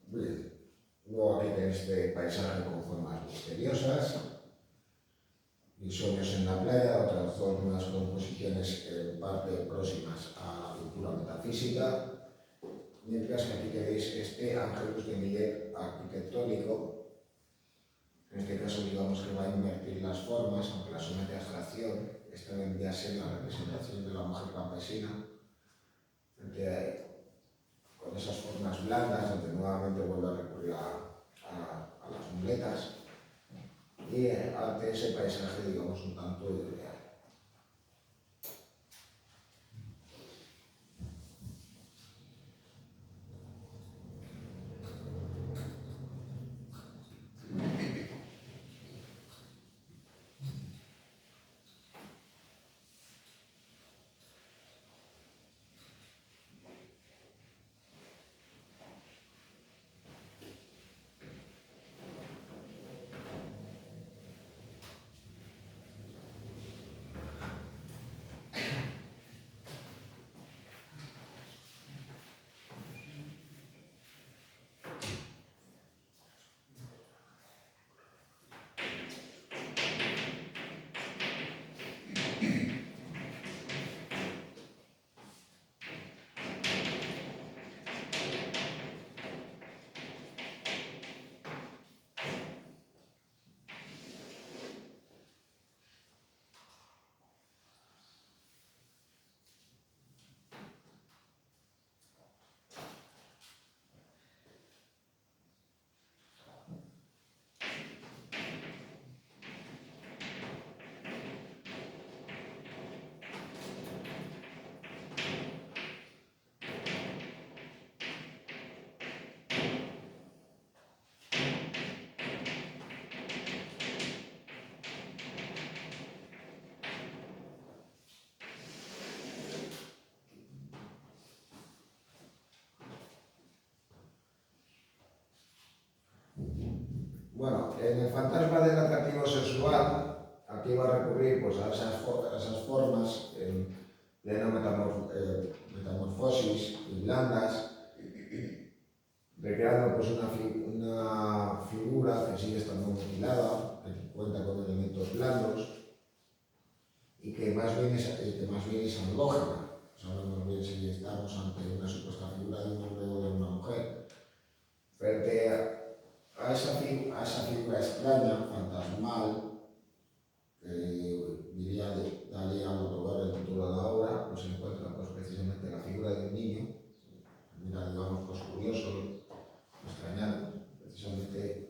Speaker 1: Bien. Luego aquí tenéis este paisaje con formas misteriosas y sueños en la playa, otras formas, composiciones en parte próximas a la cultura metafísica. mientras que aquí tenéis este Ángelus de Millet arquitectónico. En este caso, digamos que va a invertir las formas, aunque la somete a abstracción. Esta vendría a ser la representación de la mujer campesina, con esas formas blandas, donde nuevamente vuelve a recurrir a las muletas, y ante ese paisaje, digamos, un tanto irreal. Bueno, en el fantasma del atractivo sexual, aquí va a recurrir pues, a esas formas en plena metamorfosis y blandas, recreando pues, una figura que sigue estando mutilada, que cuenta con elementos blandos y que más bien es andrógena. No sabemos bien si estamos ante una supuesta figura de un hombre o de una mujer. Frente a esa figura extraña, fantasmal, que diría Dalí al otorgar el título de la obra, pues se encuentra pues, precisamente la figura de un niño, mira, digamos, pues curioso, extrañado, precisamente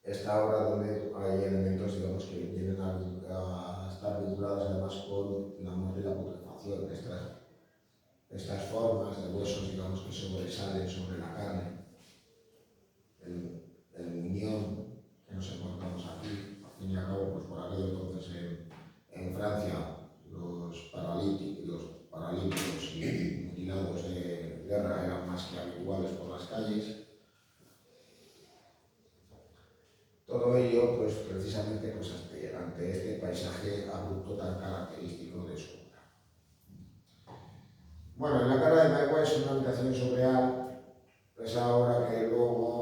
Speaker 1: esta obra donde hay elementos, digamos, que vienen a estar vinculados además con la muerte y la putrefacción, estas formas de huesos, digamos, que sobresalen sobre la carne. El muñón que nos encontramos aquí, al fin y al cabo, pues por aquello entonces en Francia los paralíticos y mutilados de guerra eran más que habituales por las calles. Todo ello, pues precisamente pues, ante este paisaje abrupto tan característico de su obra. Bueno, en la cara de Maigua es una habitación surreal, esa obra que luego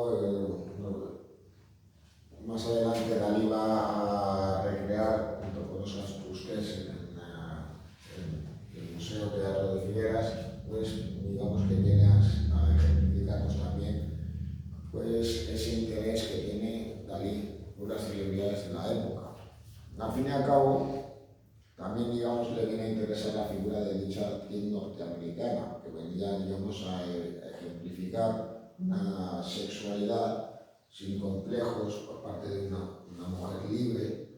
Speaker 1: más adelante Dalí va a recrear junto con Oscar Tusquets en el Museo Teatro de Figueras, pues digamos que viene a ejemplificarnos también pues, ese interés que tiene Dalí por las celebridades de la época. Al fin y al cabo, también digamos le viene a interesar la figura de dicha actriz norteamericana, que venía digamos a ejemplificar una sexualidad sin complejos por parte de una mujer libre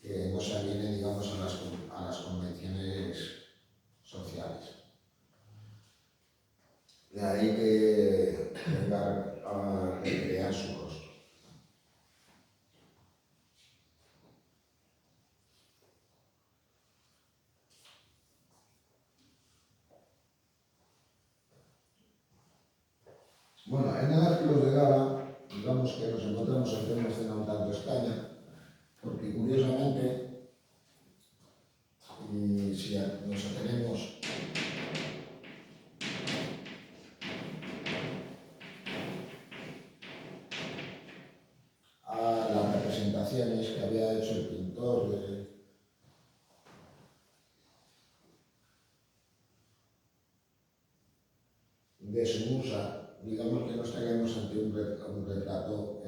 Speaker 1: que no se aviene, digamos, a las convenciones sociales. De ahí que venga a recrear su rostro. Bueno, en el Ángelus de Gala, digamos que nos encontramos ante una escena un tanto extraña, porque curiosamente, y si nos atenemos a las representaciones que había hecho el pintor musa, digamos que no estaríamos ante un retrato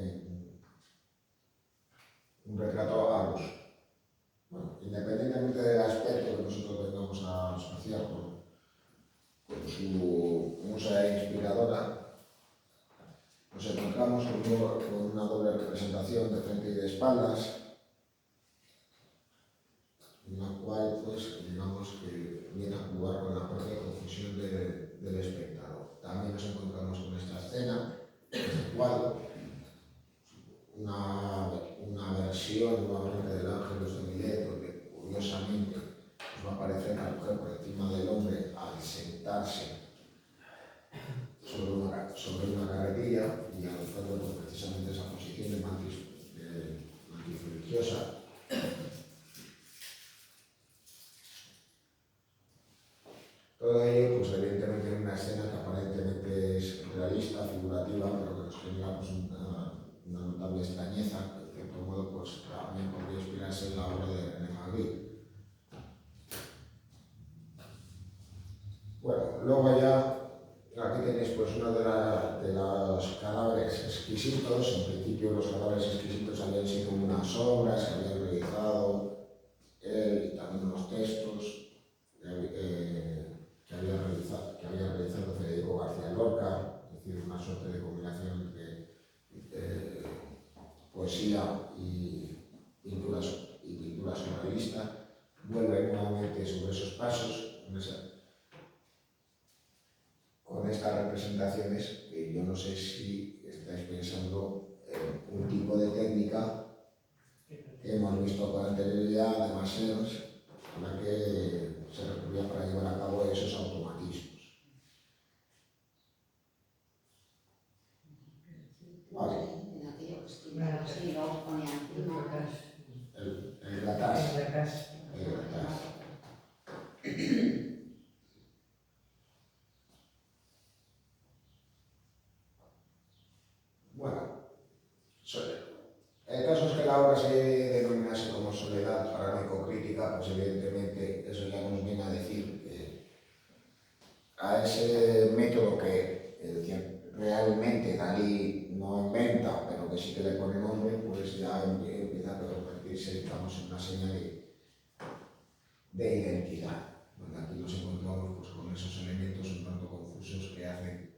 Speaker 1: a luz. Bueno, independientemente del aspecto que nosotros vengamos a asociar con su musa inspiradora, nos encontramos con una doble representación de frente y de espaldas, en la cual, pues, digamos que viene a jugar con la propia confusión del espectador. También nos encontramos con esta escena, en la cual una versión nuevamente del Ángelus de Mileto, que curiosamente nos va a aparecer la mujer por encima del hombre al sentarse sobre una carretilla y adoptando precisamente esa posición de mantis religiosa. Todo ello, pues evidentemente en una escena que aparentemente es realista, figurativa, pero que nos genera pues, una notable extrañeza, que de cierto modo pues, también podría inspirarse en la obra de René Magritte. Bueno, luego ya aquí tenéis pues uno de los cadáveres exquisitos. En principio los cadáveres exquisitos habían sido unas obras que habían realizado él y también unos textos que había realizado Federico García Lorca, es decir, una suerte de combinación entre poesía y pintura surrealista. Vuelve nuevamente sobre esos pasos, con estas representaciones, que yo no sé si estáis pensando en un tipo de técnica que hemos visto con anterioridad de Massenos, a la que se recurría para llevar a cabo esos automatismos. Vale.
Speaker 3: En aquello que escribía así, lo ponía encima.
Speaker 1: El gratás. Bueno, el caso es que la obra se denominase como Soledad paranoico-crítica, pues evidentemente eso ya nos viene a decir que a ese método que realmente Dalí no inventa, pero que sí que le pone nombre, pues ya empieza a convertirse, digamos, en una señal de identidad, donde aquí nos encontramos pues, con esos elementos un tanto confusos que hacen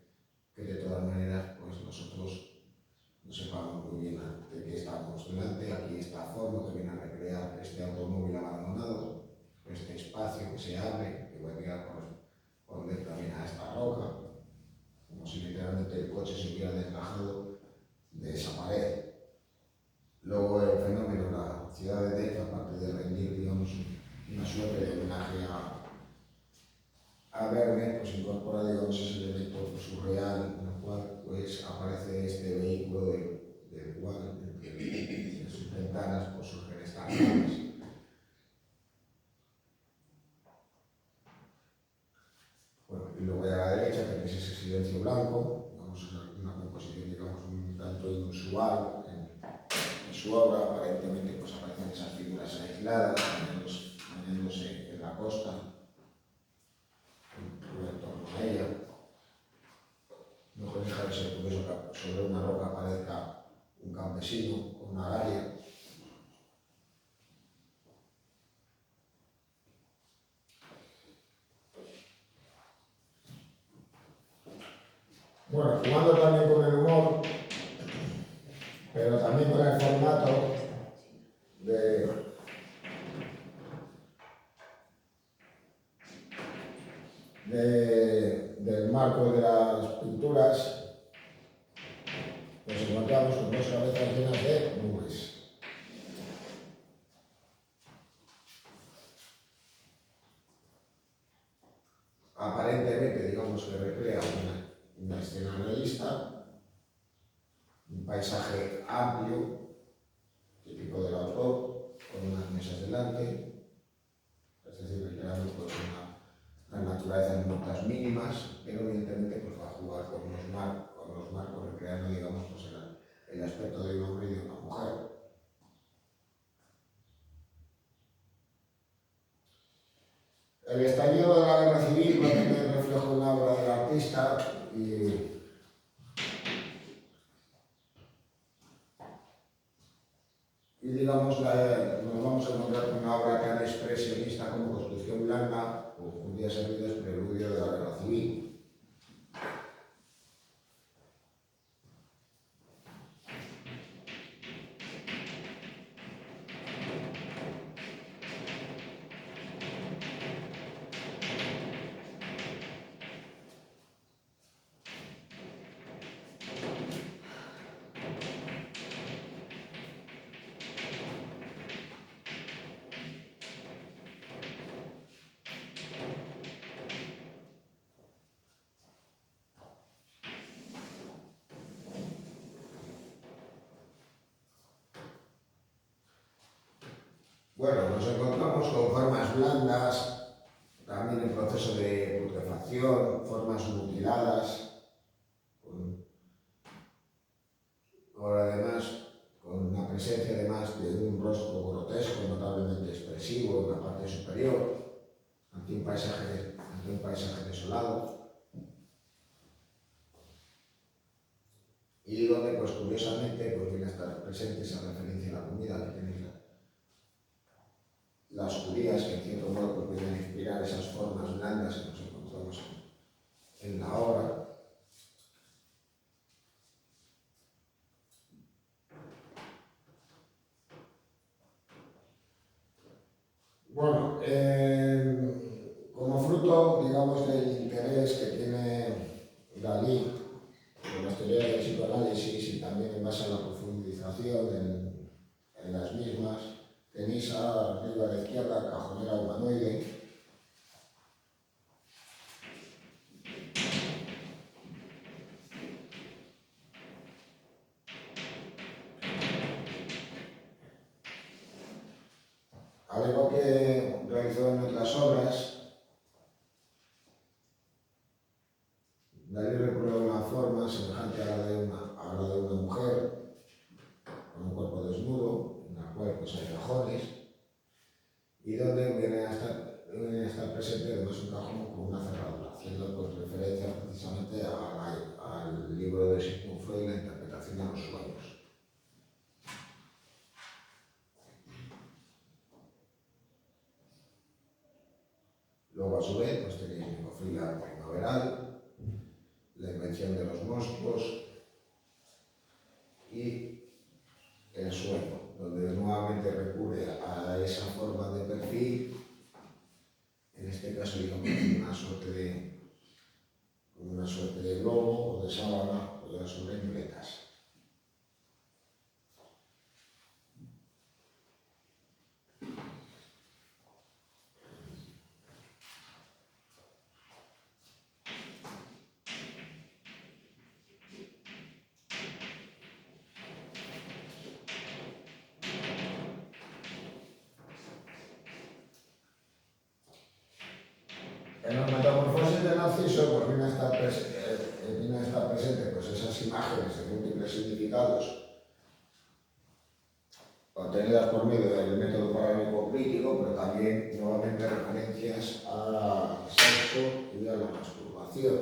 Speaker 1: que de todas maneras pues, nosotros no sepamos muy bien de qué estamos delante. Aquí esta forma que viene a recrear este automóvil abandonado, este espacio que se abre, que va a corresponder también a esta roca, como si literalmente el coche se hubiera desgajado de esa pared. Luego el fenómeno, la ciudad de Delft, aparte de rendir, digamos, una suerte de homenaje a Verne, pues incorpora, digamos, ese elemento pues, surreal, en el cual pues, aparece este vehículo del cual en sus ventanas pues, surgen estas ramas. Bueno, y luego a la derecha tenéis ese silencio blanco, digamos, una composición, digamos, un tanto inusual en su obra. Aparentemente pues, aparecen esas figuras aisladas, bañándose en la costa, en torno a ella. No puede dejar de ser curioso que sobre una roca aparezca un campesino con una galia. Bueno, jugando también con el humor, pero también con el formato del marco de las pinturas, nos encontramos con dos cabezas llenas de nubes. Aparentemente, digamos que recrea una escena realista, un paisaje amplio, típico del autor, con unas mesas delante, es decir, recreamos pues, una naturaleza en notas mínimas, pero evidentemente pues, va a jugar con los marcos, recreando, digamos, pues, el aspecto de un hombre y de una mujer. El estallido de la guerra civil va a tener reflejo en la obra del artista, y digamos, nos vamos a encontrar con una obra tan expresionista como Construcción Blanda o Un día servido es preludio de la Guerra Civil. Bueno, nos encontramos con formas blandas, también en proceso de putrefacción, formas mutiladas, además con una presencia además de un rostro grotesco, notablemente expresivo en la parte superior, ante un paisaje desolado. Y donde, pues curiosamente, pues viene a estar presente esa referencia a la comida que tenéis las judías, que en cierto modo pues, vienen a inspirar esas formas blandas que nos encontramos en la obra. Bueno, como fruto, digamos, del interés que tiene Dalí en las teorías del psicoanálisis y también en base a la profundización en las mismas, tenéis arriba a la izquierda Cajonera humanoide. Al igual que realizó en otras obras, Dalí recurre a una forma semejante a la de una mujer, con un cuerpo desnudo, en la cual pues, hay cajones, y donde viene a estar presente además un cajón con una cerradura, haciendo pues, referencia precisamente al libro de Sigmund Freud, La interpretación de los sueños. Luego, a su vez, pues tenéis Micofilia primaveral, La invención de los monstruos y El sueño, donde nuevamente recurre a esa forma de perfil, en este caso digamos una suerte de globo o de sábana o sobre muletas. En la metamorfosis de Narciso pues, viene a estar presente pues, esas imágenes de múltiples significados obtenidas por medio del método paranoico crítico, pero también nuevamente referencias al sexo y a la masturbación.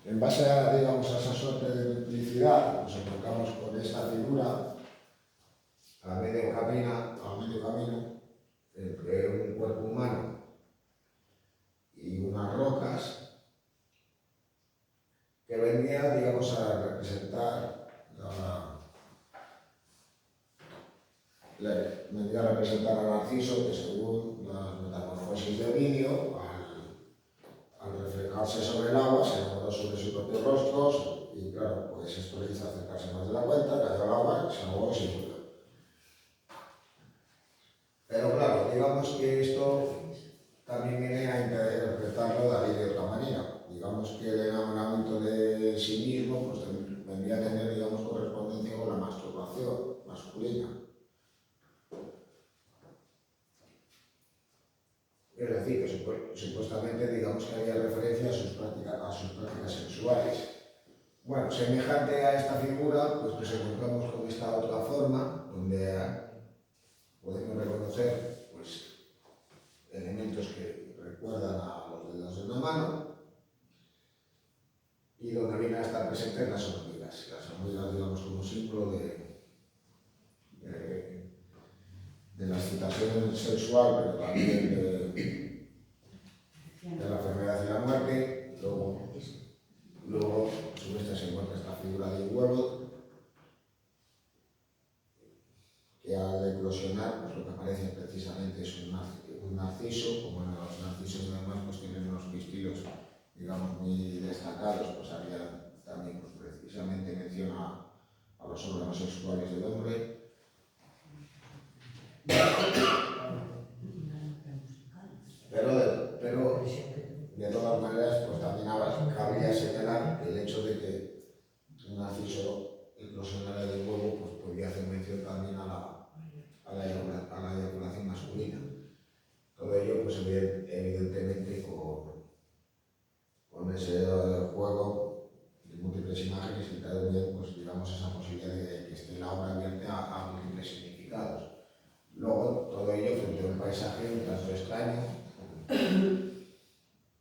Speaker 1: En base a, digamos, a esa suerte de duplicidad, nos encontramos con esta figura a medio camino entre un cuerpo humano y unas rocas que vendría, digamos, a representar a Narciso, que según las metamorfosis de Ovidio, al reflejarse sobre el agua, se enamoró sobre su propio rostro y claro, pues esto le hizo acercarse más de la cuenta, cayó al agua, se ahogó y se murió. Pero claro, digamos que esto también viene a interpretarlo Dalí de otra manera. Digamos que el enamoramiento de sí mismo pues, vendría a tener, digamos, correspondencia con la masturbación masculina. Es decir, que supuestamente digamos que había referencia a sus prácticas sexuales. Bueno, semejante a esta figura, pues nos encontramos con esta otra forma, donde podemos reconocer pues, elementos que recuerdan a los dedos de una mano, y donde vienen a estar presentes las hormigas. Las hormigas, digamos, como símbolo de la excitación sexual, pero también de la enfermedad y la muerte. Luego sobre esta se encuentra esta figura de un huevo, que al eclosionar, pues lo que aparece precisamente es un narciso. Como en los narcisos además pues tienen unos pistilos, digamos, muy destacados, pues había también pues, precisamente mención a los órganos sexuales del hombre. Pero de todas maneras, pues también cabría señalar el hecho de que un narciso eclosionara del huevo pues podría hacer mención también a la eyaculación masculina. Todo ello, pues evidentemente con ese juego de múltiples imágenes y también, pues digamos, esa posibilidad de que esté la obra abierta a múltiples significados. Luego, todo ello frente a un paisaje un tanto extraño,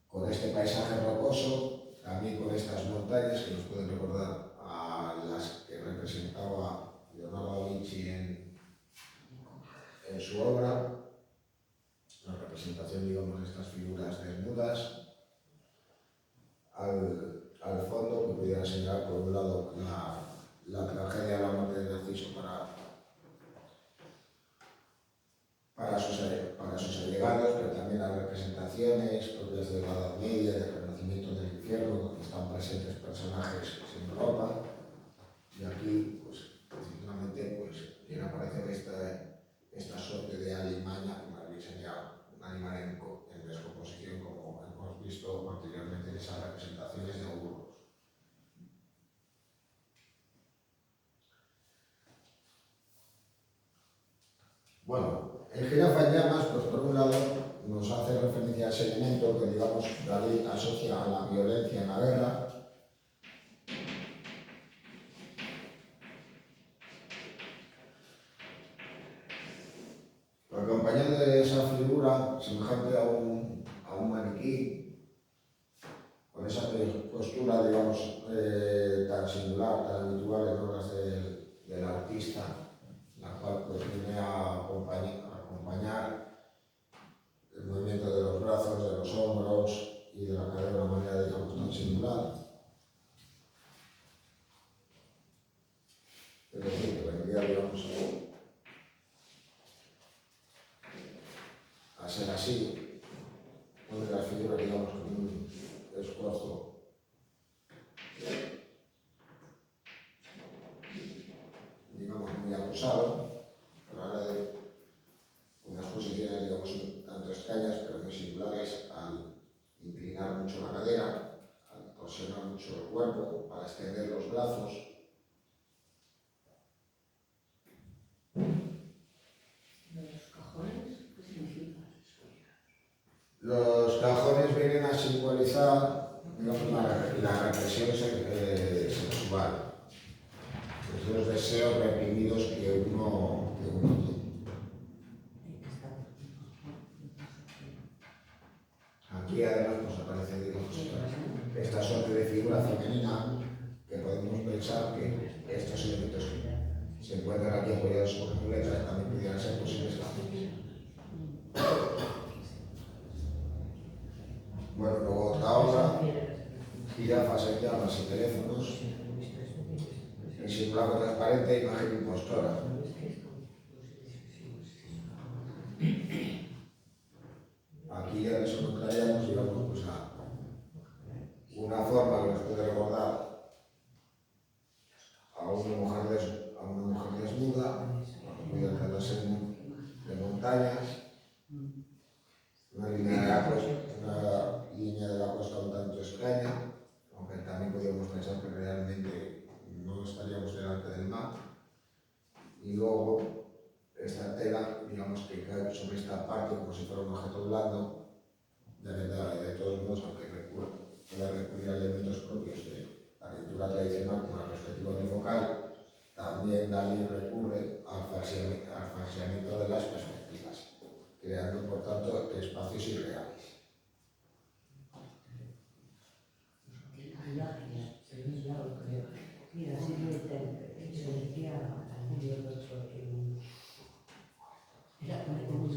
Speaker 1: con este paisaje rocoso, también con estas montañas que nos pueden recordar a las que representaba Leonardo da Vinci en su obra, la representación, digamos, de estas figuras desnudas. Al fondo, que pudiera señalar por un lado la tragedia de la muerte de Narciso para sus allegados, pero también las representaciones propias de la Edad Media, del Renacimiento del Infierno, donde están presentes personajes sin ropa. Y aquí, pues, precisamente, pues, viene a aparecer esta suerte de alimaña, que más bien sería un animal en descomposición, como hemos visto anteriormente en esas representaciones de Burgos. Bueno, el jirafa en llamas, pues por un lado, nos hace referencia a ese elemento que, digamos, Dalí asocia a la violencia en la guerra. Acompañando de esa figura, semejante a un maniquí, con esa postura, digamos, tan singular, tan habitual en obras del artista, la cual pues viene a acompañar el movimiento de los brazos, de los hombros y de la cadera de una manera, digamos, tan singular. Es decir, que vendría, digamos, a ser así, una de las figuras, digamos, con un esfuerzo digamos, muy acusado, a la hora de unas posiciones, digamos, tanto extrañas, pero muy singulares, al inclinar mucho la cadera, al torsionar mucho el cuerpo, al extender los brazos.
Speaker 3: ¿Los cajones qué significan?
Speaker 1: Los cajones vienen a simbolizar, digamos, la represión sexual, los deseos reprimidos que uno tiene. Aquí además nos aparece, digamos, esta suerte de figura femenina que podemos pensar que estos elementos que se encuentran aquí apoyados sobre muletas también pudieran ser posibles cajones. Bueno, luego otra obra, jirafas en llamas y teléfonos, en simulacro transparente, imagen impostora. Aquí ya nos encontraríamos, digamos, pues a una forma que nos puede recordar a una mujer desnuda, cuando puede tratarse de montañas, una línea de la costa un tanto extraña, aunque también podríamos pensar que realmente no estaríamos delante del mar. Y luego esta tela, digamos, que cae sobre esta parte como si fuera un objeto blando. De todos modos, aunque pueda recurrir a elementos propios de la pintura tradicional como la perspectiva unifocal, también Dalí recurre al falseamiento de las perspectivas, creando por tanto espacios irreales.
Speaker 3: Mira, sí me decía Julio el otro que era como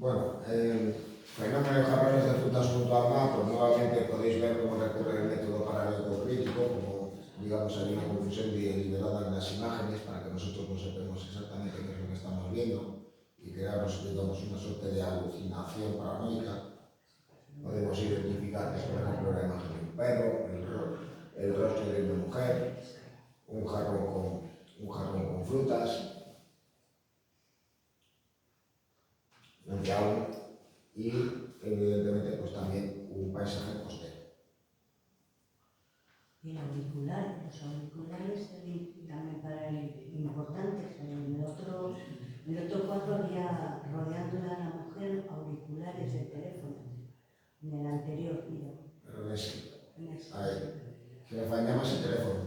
Speaker 1: Bueno, fenómeno de jarrones de frutas junto al mar, pues nuevamente podéis ver cómo recurre el método paralelo crítico, como digamos hay una confusión deliberada en las imágenes para que nosotros no sepamos exactamente qué es lo que estamos viendo y crearnos, digamos, una suerte de alucinación paranoica. Podemos identificar que, por ejemplo, la imagen de un perro, el rostro de una mujer, un jarrón con frutas, y evidentemente pues también un paisaje costero.
Speaker 3: y los auriculares también para importantes. En el otro cuadro había rodeando a la mujer auriculares de teléfono. En el anterior, mira.
Speaker 1: Pero en ese,
Speaker 3: En ese.
Speaker 1: ahí, que le falla más el teléfono.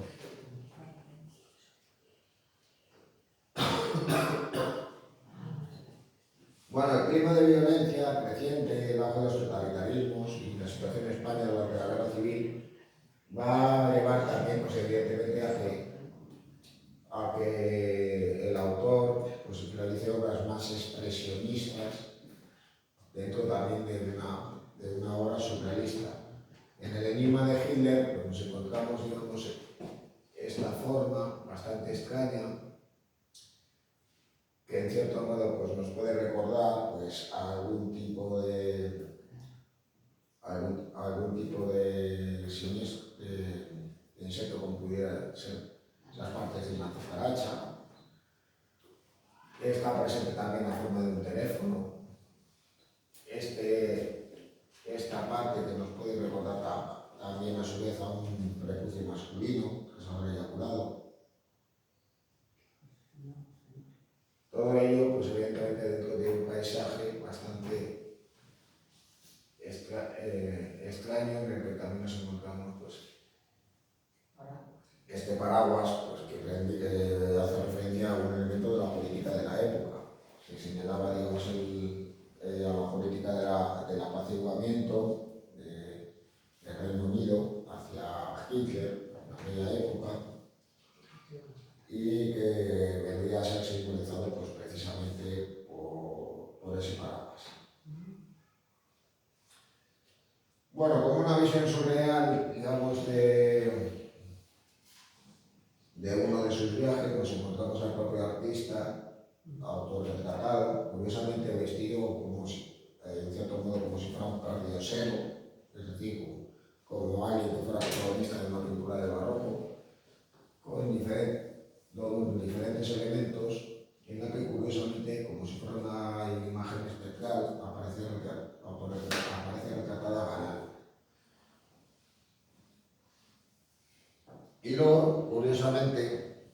Speaker 1: Bueno, el clima de violencia creciente bajo los totalitarismos y la situación en España durante la guerra civil va a llevar también, pues evidentemente, a que el autor pues, realice obras más expresionistas dentro también de una obra surrealista. En el enigma de Hitler pues, nos encontramos, digamos, esta forma bastante extraña que en cierto modo pues, nos puede recordar pues, algún tipo de siniestro, de insecto como pudiera ser las partes de una cucaracha. Está presente también la forma de un teléfono. Esta parte que nos puede recordar también a su vez a un prepucio masculino que se habrá eyaculado. Todo ello, pues evidentemente dentro de un paisaje bastante extraño en el que también nos encontramos pues, este paraguas pues, que hace referencia a un elemento de la política de la época. Se señalaba, digamos, a la política del apaciguamiento del Reino Unido hacia Hitler en aquella época y que vendría a ser simbolizado pues, precisamente por ese paraguas. Bueno, como una visión surreal, digamos, de uno de sus viajes, nos encontramos al propio artista, autorretratado, curiosamente vestido como si, en cierto modo como si fuera un cardiosero, es decir, como alguien que fuera protagonista de una pintura del barroco, con diferentes elementos en la que curiosamente, como si fuera una imagen espectral, aparece retratada Ganal. Y luego, curiosamente,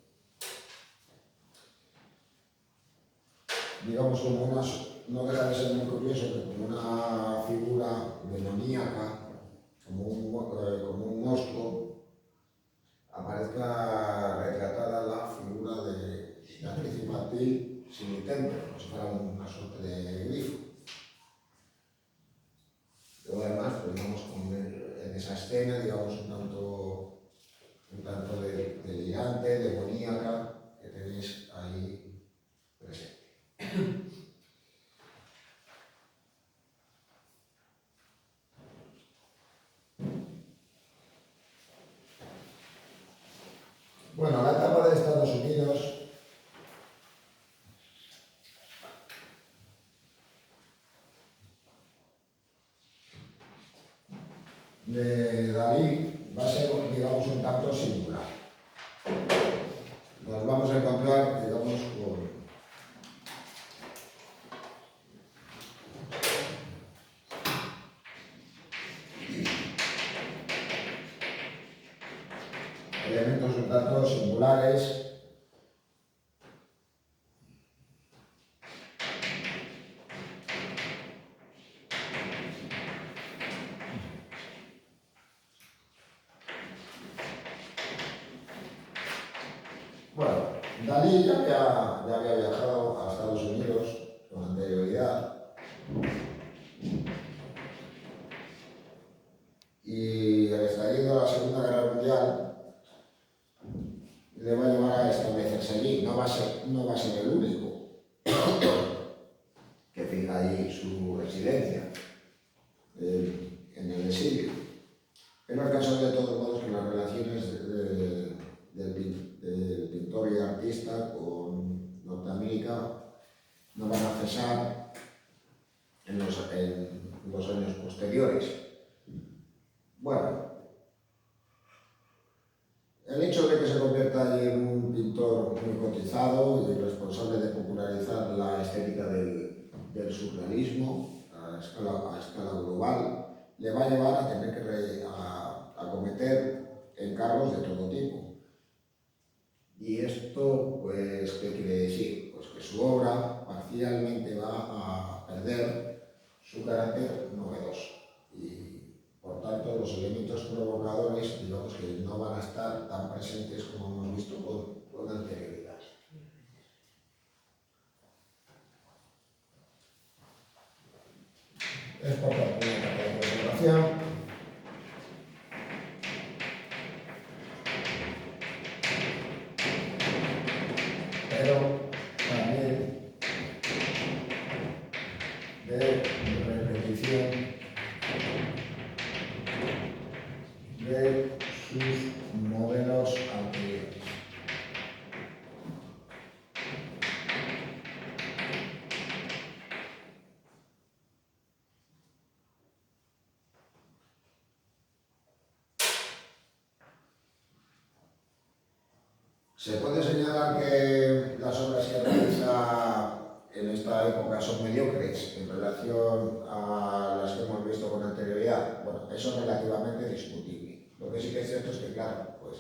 Speaker 1: digamos como no deja de ser muy curioso que como una figura demoníaca, como un monstruo, aparezca retratada la figura de la actriz infantil sin temple, como si fuera una suerte de grifo. Luego además, pues, digamos, en esa escena, digamos, un tanto delirante, demoníaca, que tenéis ahí presente. Bueno, la etapa de Estados Unidos de Dalí va a ser, digamos, un tanto singular. Nos vamos a encontrar, digamos, con elementos un tanto auriculares. Bueno, Dalí ya había viajado a Estados Unidos con anterioridad y el estallido de la Segunda Guerra Mundial le va a llevar a establecerse allí. No va a ser el único que fija allí su residencia en el exilio. Pero el caso de todos modos que las relaciones del pintor y artista con Norteamérica no van a cesar en los años posteriores. Bueno, el hecho de que se convierta allí en un pintor muy cotizado y responsable de popularizar la estética del surrealismo a escala global, le va a llevar a tener que acometer encargos de todo tipo. Y esto, pues, ¿qué quiere decir? Pues que su obra parcialmente va a perder su carácter novedoso y, por tanto, los elementos provocadores, digamos que no van a estar tan presentes como hemos visto con anterioridad. Es por tanto una etapa de conservación. Pero también de repetición de sus modelos anteriores. Se puede señalar que las obras que realiza en esta época son mediocres en relación a las que hemos visto con anterioridad. Bueno, eso es relativamente discutible. Lo que sí que es cierto es que, claro, pues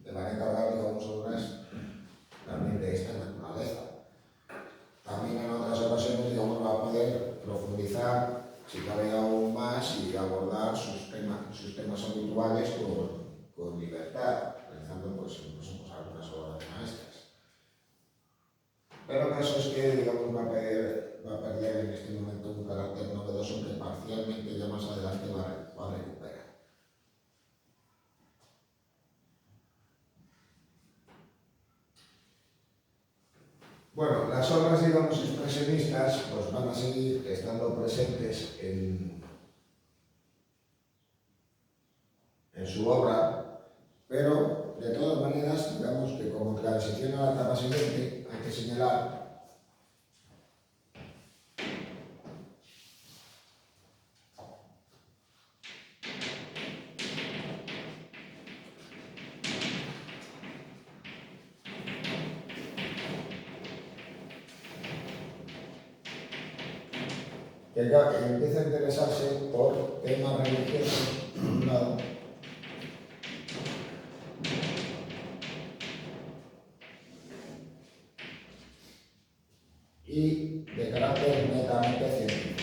Speaker 1: le van a encargar, digamos, obras también de esta naturaleza. También en otras ocasiones, digamos, va a poder profundizar, si cabe aún más, y abordar sus temas habituales con libertad, realizando pues algunas obras maestras. Pero el caso es que, digamos, va a perder en este momento un carácter novedoso que parcialmente ya más adelante va a recuperar. Bueno, las obras, digamos, expresionistas pues van a seguir estando presentes en su obra, pero de todas maneras, digamos que como transición a la etapa siguiente, hay que señalar que ya empieza a interesarse por temas religiosos, por un lado, y de carácter netamente científico.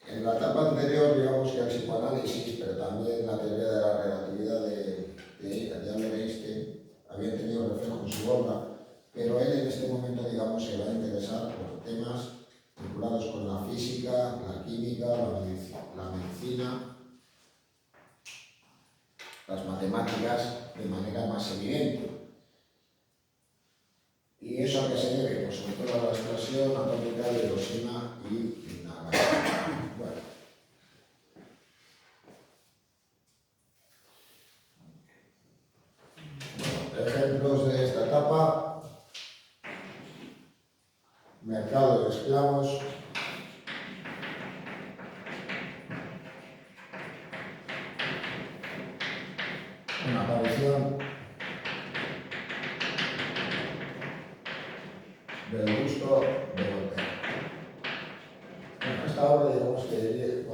Speaker 1: En la etapa anterior, digamos que el psicoanálisis, pero también la teoría de la relatividad de Albert Einstein, habían tenido reflejo en su obra, pero él en este momento, digamos, se va a interesar por temas vinculados con la física, la química, la medicina, las matemáticas de manera más evidente. ¿Y eso a qué se debe? Pues sobre todo a la explosión atómica de Hiroshima y Nagasaki. Bueno. Ejemplos de esta etapa: mercado de esclavos, una aparición del gusto de Voltaire. Bueno, esta obra, digamos que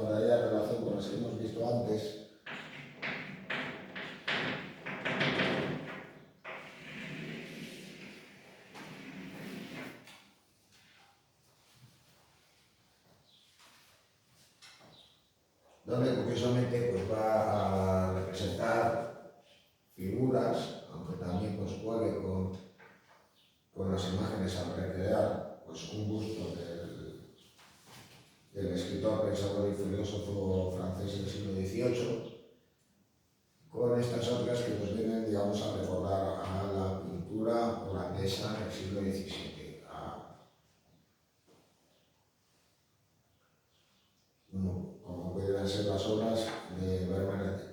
Speaker 1: donde curiosamente pues va a representar figuras, aunque también pues juegue con las imágenes al recrear pues un busto del escritor, pensador y filósofo francés del siglo XVIII, con estas obras que nos vienen, digamos, a recordar a la pintura holandesa del siglo XVII, como pudieran ser las obras de Vermeer.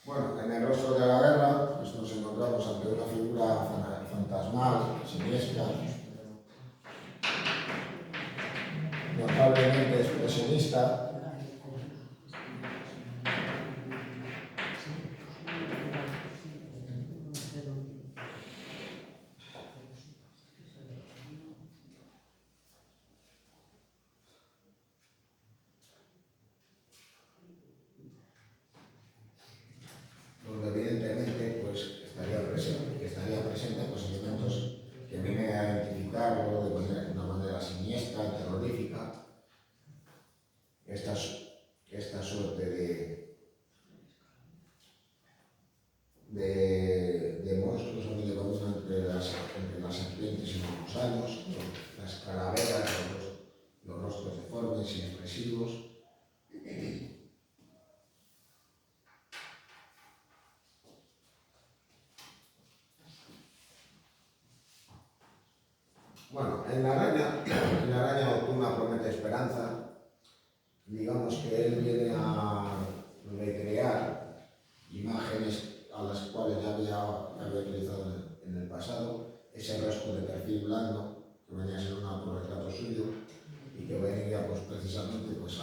Speaker 1: Bueno, en el rostro de la guerra pues nos encontramos ante una figura fantasmal, siniestra, notablemente expresionista, donde evidentemente pues, estaría presente pues, elementos que vienen a identificarlo de una manera siniestra, terrorífica, esta suerte de monstruos o de columna entre las serpientes y los gusanos, las calaveras, los rostros deformes y expresivos. Bueno, en la araña nocturna promete esperanza. Digamos que él viene a recrear imágenes a las cuales ya había utilizado en el pasado, ese rostro de perfil blando, que venía a ser un autorretrato suyo, y que venía pues, precisamente pues,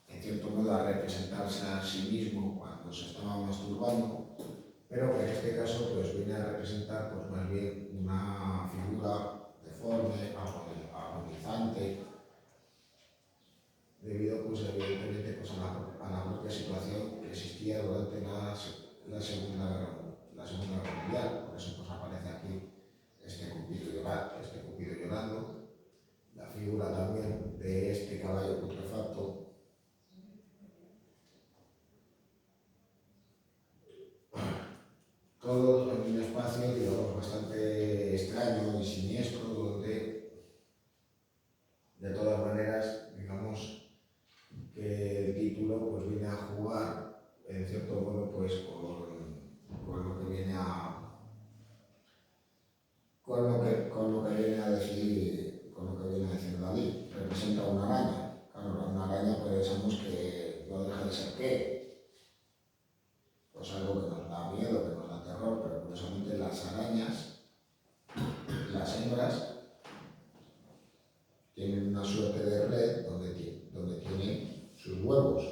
Speaker 1: en cierto modo a representarse a sí mismo cuando se estaba masturbando, pero que en este caso pues, viene a representar pues, más bien una figura deforme, agonizante, debido pues, evidentemente pues, a la propia situación que existía durante la Segunda Guerra Mundial. Por eso pues, aparece aquí este Cupido llorando, la figura también de este caballo putrefacto. Todo en un espacio, digamos, bastante extraño y siniestro, donde, de todas maneras, digamos, que el título pues, viene a jugar, en cierto modo, pues, con lo que viene a decir Dalí. Representa una araña. Claro, una araña pensamos que no deja de ser qué, pues algo que nos da miedo, que nos da terror, pero curiosamente las arañas, las hembras, tienen una suerte de red donde tienen sus huevos.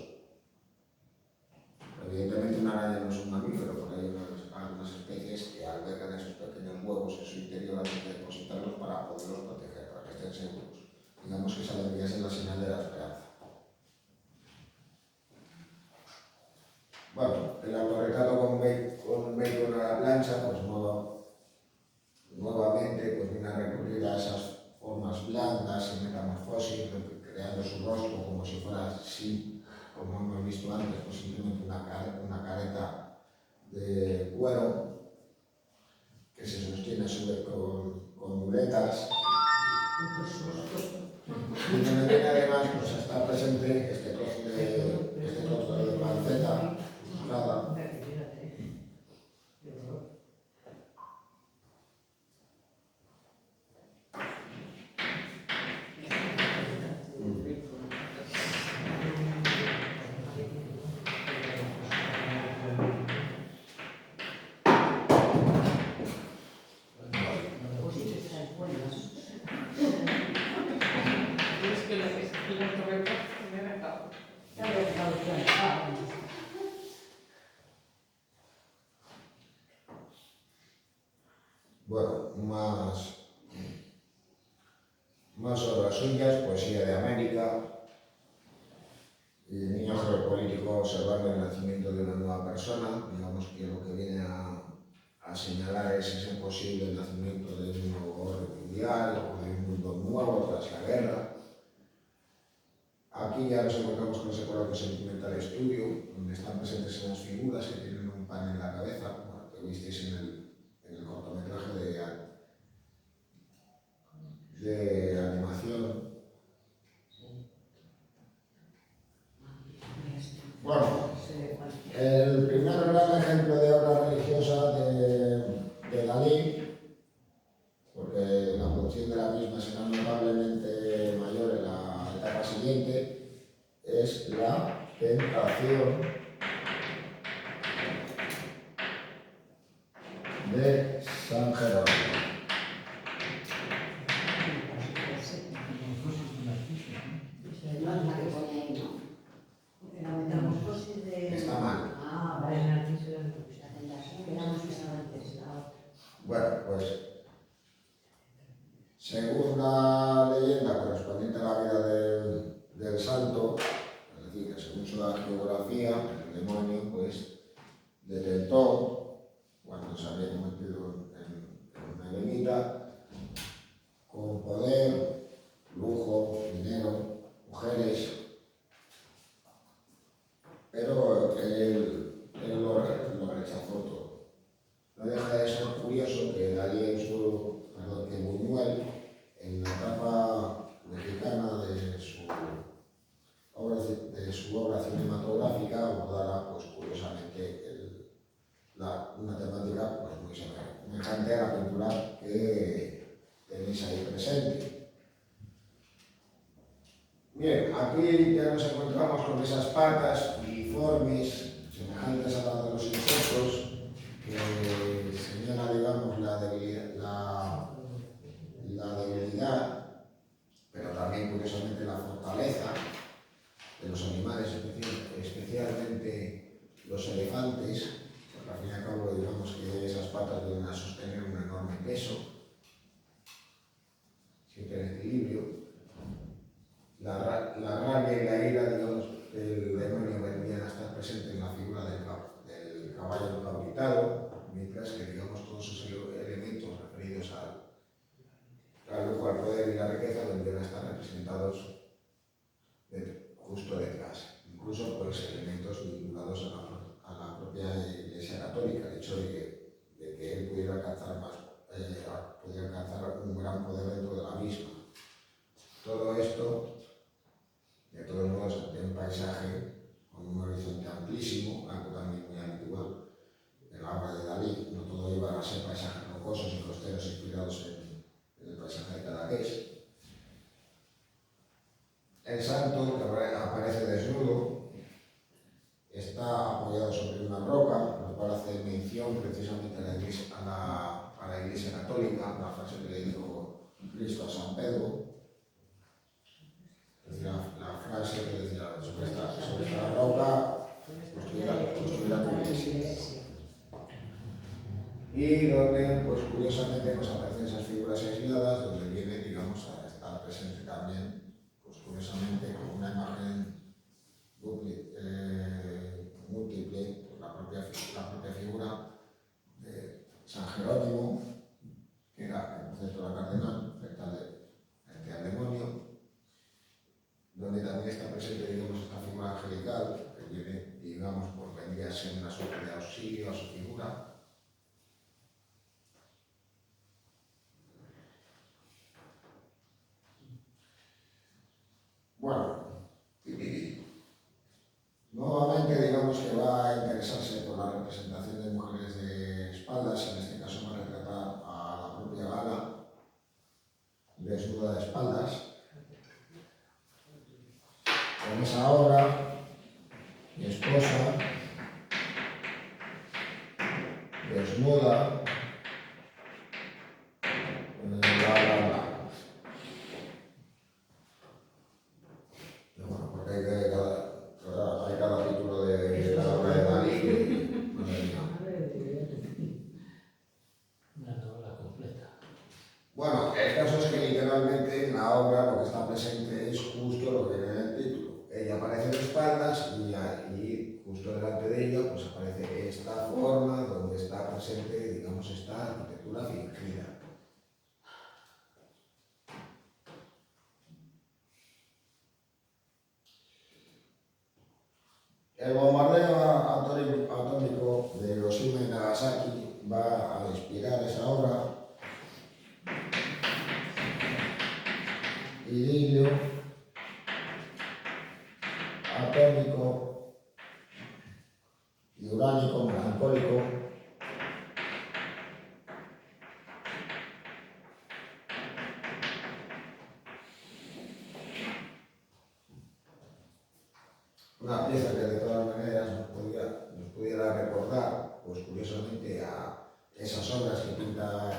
Speaker 1: Evidentemente una araña no es un mamífero, porque hay algunas especies que albergan esos pequeños huevos en su interior antes de depositarlos para poderlos proteger, para que estén seguros. Digamos que esa debería ser la señal de la esperanza. Bueno, el autorretrato con Bacon a la plancha, pues nuevamente pues viene a recurrir a esas formas blandas y metamorfosis, creando su rostro como si fuera así, como hemos visto antes, pues simplemente una careta de cuero que se sostiene a su vez con muletas. Y donde viene además pues, a estar presente este trozo de panceta frustrada. Bueno, más obras suyas, poesía de América, el niño geopolítico observando el nacimiento de una nueva persona. Digamos que lo que viene a señalar es ese posible nacimiento de un nuevo orden mundial o de un nuevo tras la guerra. Aquí ya nos encontramos con ese coloquio sentimental estudio, donde están presentes unas figuras que tienen un pan en la cabeza, bueno, que visteis en el cortometraje de animación. Bueno, el primer gran ejemplo de obra religiosa de Dalí, porque la producción de la misma será notablemente mayor en la etapa siguiente, es La Tentación de San Jerónimo.
Speaker 3: La metamorfosis de...
Speaker 1: Está mal.
Speaker 3: Ah, vale. La tentación que hemos visto antes.
Speaker 1: Bueno, pues según la leyenda correspondiente a la vida del santo, es decir, que según su geografía, el demonio pues le tentó cuando se había convertido en una eremita, con poder, lujo, dinero, mujeres, pero él lo rechazó todo. No deja de ser curioso que Dalí que Buñuel, en la etapa mexicana de su obra cinematográfica, abordara, pues curiosamente, una temática pues, muy semejante a la pintura que tenéis ahí presente. Bien, aquí ya nos encontramos con esas patas filiformes, semejantes a las de los insectos, que señala, digamos, la debilidad, pero también, curiosamente, la fortaleza de los animales, especialmente los elefantes, porque al fin y al cabo, digamos que esas patas vienen a sostener un enorme peso, siempre en equilibrio. La rabia y la ira, digamos, del demonio vendrían a estar presentes en la figura del caballo encabritado, mientras que, digamos, todos esos elementos referidos al lujo, al poder y la riqueza vendrían a estar representados justo detrás. Incluso, pues, elementos vinculados a la propia Iglesia Católica, el hecho de que él pudiera alcanzar un gran poder dentro de la misma. Todo esto, de todos modos, ante un paisaje con un horizonte amplísimo, algo también muy habitual en la obra de Dalí. No todo iba a ser paisajes rocosos y costeros inspirados en el paisaje de Cadaqués. El santo, que aparece desnudo, está apoyado sobre una roca, lo cual hace mención precisamente a la Iglesia Católica, la frase que le dijo Cristo a San Pedro. La frase que decía sobre esta roca construirá tu iglesia. Y donde, pues curiosamente, pues aparecen esas figuras aisladas, donde viene, digamos, a estar presente también, pues curiosamente, con una imagen múltiple, pues, la propia figura de San Jerónimo, que era el centro de la cardenal, frente al demonio, donde también está presente, digamos, esta figura angelical, que viene, digamos, por vendría a ser una suerte de auxilio a su figura. Bueno, nuevamente, digamos que va a interesarse por la representación de mujeres de espaldas, en este caso va a retratar a la propia Gala, desnuda de espaldas. En esa obra, mi esposa, desnuda, bueno, porque hay cada título de la obra de Dalí, madre mía.
Speaker 4: Una novela completa.
Speaker 1: Bueno, el caso es que literalmente en la obra lo que está presente es justo lo que viene en el título. Ella aparece de espaldas y justo delante de ella pues aparece esta forma donde está presente, digamos, esta arquitectura fingida. El bombardeo atómico de Hiroshima y Nagasaki va a inspirar esa obra. Idilio atómico y uránico melancólico. Una pieza que de todas maneras nos pudiera recordar, pues curiosamente, a esas obras que pinta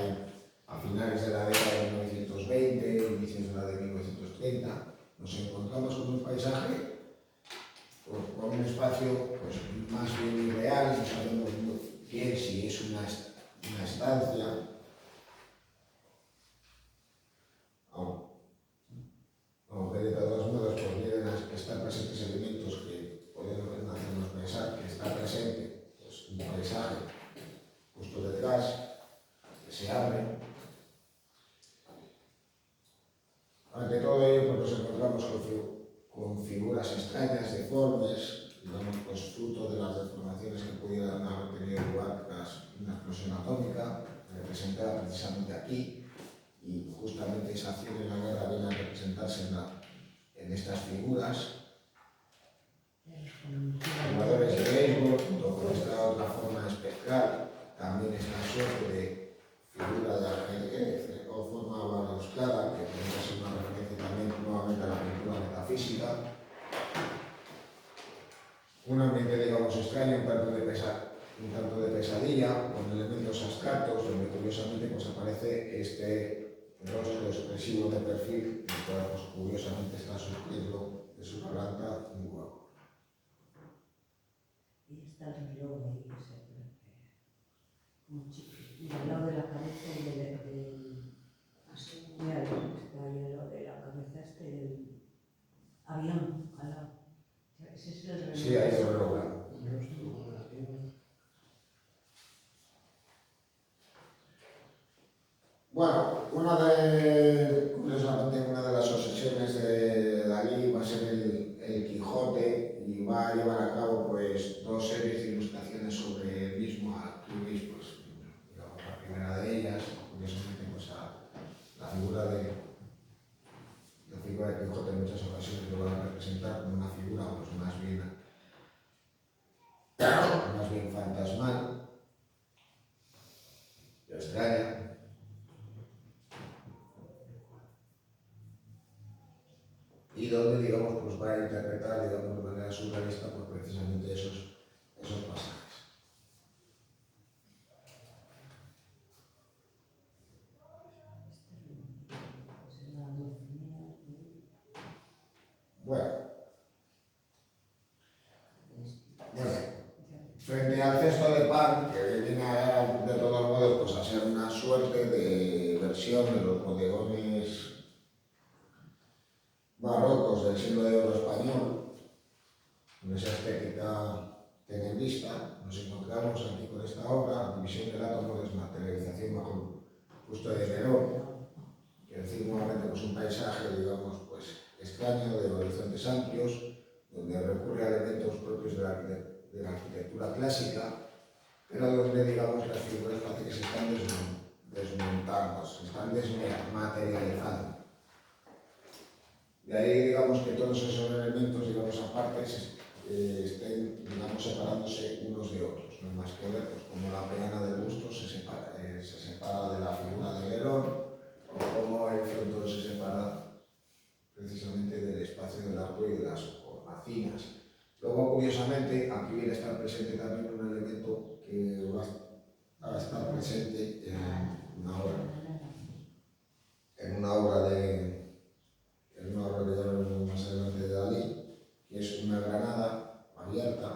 Speaker 1: a finales de la década de 1920, inicios de la de 1930. Nos encontramos con un paisaje, pues, con un espacio pues, más bien irreal, no sabemos muy bien si es una estancia, aunque de todos modos pues, vienen a estar presentes elementos que podemos hacernos pensar que está presente pues, un paisaje justo detrás, que se abre. Ante todo ello pues, nos encontramos con figuras extrañas, deformes, digamos, pues, fruto de las deformaciones que pudieran haber tenido lugar tras una explosión atómica, representada precisamente aquí. Y justamente esa acción en la guerra viene a representarse en estas figuras. Jugadores de béisbol, junto con esta otra forma espectral, también esta suerte de figura de ajedrez o forma barroscada, que podría ser una referencia también nuevamente a la pintura metafísica. Un ambiente, digamos, extraño, un tanto de pesadilla, con elementos abstractos, donde curiosamente pues, aparece este rostro expresivo de perfil, en el cual pues, curiosamente está surgiendo de su garganta un huevo.
Speaker 3: Y está el reloj ahí, como chico. Y al lado de la cabeza así, mira, está ahí al lado de la cabeza del avión, al lado. Ese es el reloj.
Speaker 1: Sí, ahí el reloj blanco. Bueno, curiosamente una de las obsesiones de Dalí va a ser el Quijote y va a llevar a cabo pues, dos series de ilustraciones sobre el mismo. Aquí veis, pues, digamos, la primera de ellas, curiosamente pues, la figura de Quijote en muchas ocasiones lo van a representar como una figura pues, más bien fantasmal, extraña. Y donde, digamos, pues va a interpretar, digamos, de manera surrealista, pues precisamente esos pasajes. Bueno, frente al cesto de pan, que viene de todos modos pues, a ser una suerte de versión de los bodegones barrocos del siglo de oro español, con esa estética tenebrista, nos encontramos aquí con esta obra, División del átomo, desmaterialización bajo justo de Nerón, que decir nuevamente pues, un paisaje, digamos, pues, extraño, de horizontes amplios, donde recurre a elementos propios de la arquitectura clásica, pero donde, digamos, las figuras parece que se están desmontando, se están desmaterializando. De ahí, digamos, que todos esos elementos, digamos, aparte, estén, digamos, separándose unos de otros. No hay más que ver, pues, como la peana del busto se separa de la figura de Nerón, o como el frontón se separa precisamente del espacio del arco y de las hornacinas. Luego, curiosamente, aquí viene a estar presente también un elemento que va a estar presente en una obra que ya veremos más adelante de Dalí, que es una granada abierta.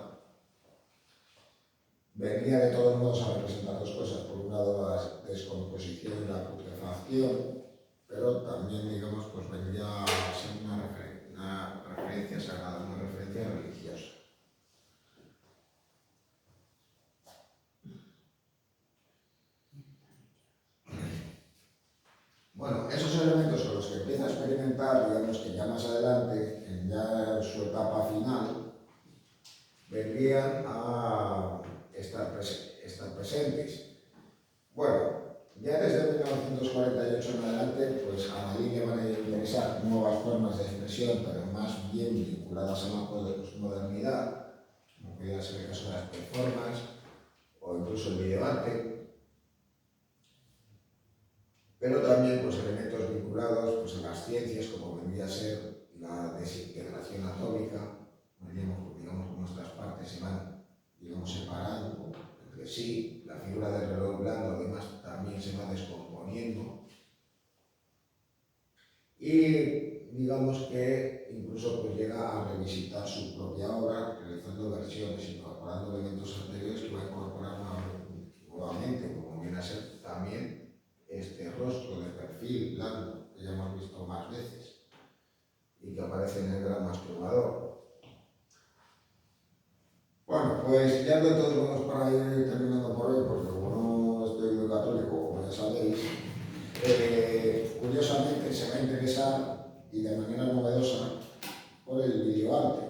Speaker 1: Vendría de todos modos a representar dos cosas: por un lado la descomposición y la putrefacción, pero también, digamos, pues vendría a ser una referencia sagrada, una referencia religiosa. Bueno, esos elementos con los que empieza a experimentar, digamos que ya más adelante, en ya su etapa final, vendría volvían a estar presentes. Bueno, ya desde 1948 en adelante, pues a Dalí le van a interesar nuevas formas de expresión, pero más bien vinculadas a la posmodernidad, como podría ser el caso de las performances o incluso el videoarte, pero también pues, elementos vinculados pues, a las ciencias, como vendría a ser la desintegración atómica, digamos que nuestras partes se van separando entre sí, la figura del reloj blando además también se va descomponiendo y digamos que incluso pues, llega a revisitar su propia obra realizando versiones, incorporando elementos anteriores que va a incorporar nuevamente, como viene a ser también este rostro de perfil blando que ya hemos visto más veces y que aparece en el Gran Masturbador. Bueno, pues ya de todos modos para ir terminando por hoy, porque como no estoy de católico, como ya sabéis, curiosamente se va a interesar y de manera novedosa por el videoarte.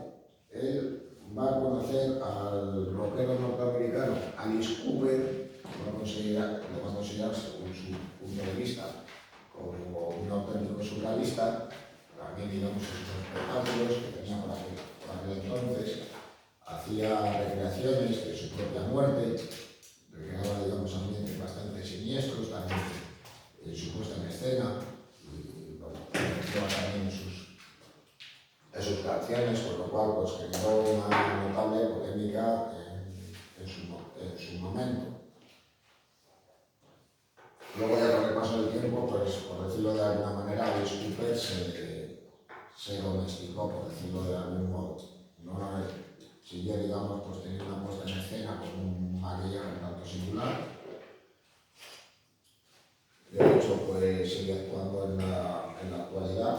Speaker 1: Él va a conocer al rockero norteamericano Alice Cooper, lo va a considerar según su punto de vista como un auténtico surrealista, también digamos en sus espectáculos que tenía por aquel entonces. Hacía recreaciones de su propia muerte, recreaba, digamos, ambientes bastante siniestros, también en su puesta en escena, y bueno, también en sus canciones, con lo cual pues, generó una notable polémica en su momento. Luego ya con el paso del tiempo, pues por decirlo de alguna manera, Alice Cooper se domesticó, por decirlo de algún modo. Siguió, digamos, pues tenía una puesta en escena con un maquillaje un tanto singular. De hecho, pues sigue actuando en la actualidad.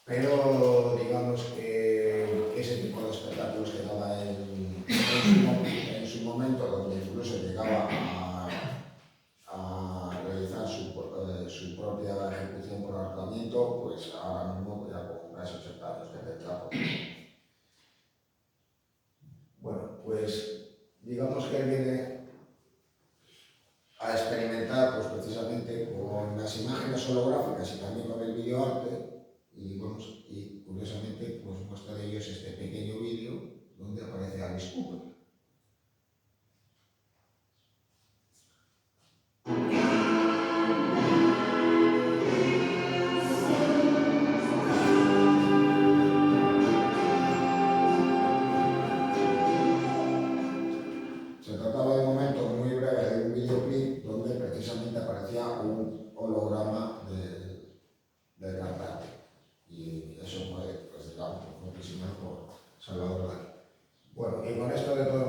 Speaker 1: Pero digamos que ese tipo de espectáculos que daba en su momento, donde incluso llegaba a realizar su propia ejecución por ahorcamiento, pues ahora mismo ya con casi 80 años de tendrá. Bueno, pues digamos que él viene a experimentar pues, precisamente con las imágenes holográficas y también con el videoarte y curiosamente pues, muestra de ellos este pequeño vídeo donde aparece Alice Cooper. Se trataba de un momento muy breve de un videoclip donde precisamente aparecía un holograma del cantante. Y eso fue, pues digamos, fue diseñado por Salvador Dalí. Bueno, y con esto de todo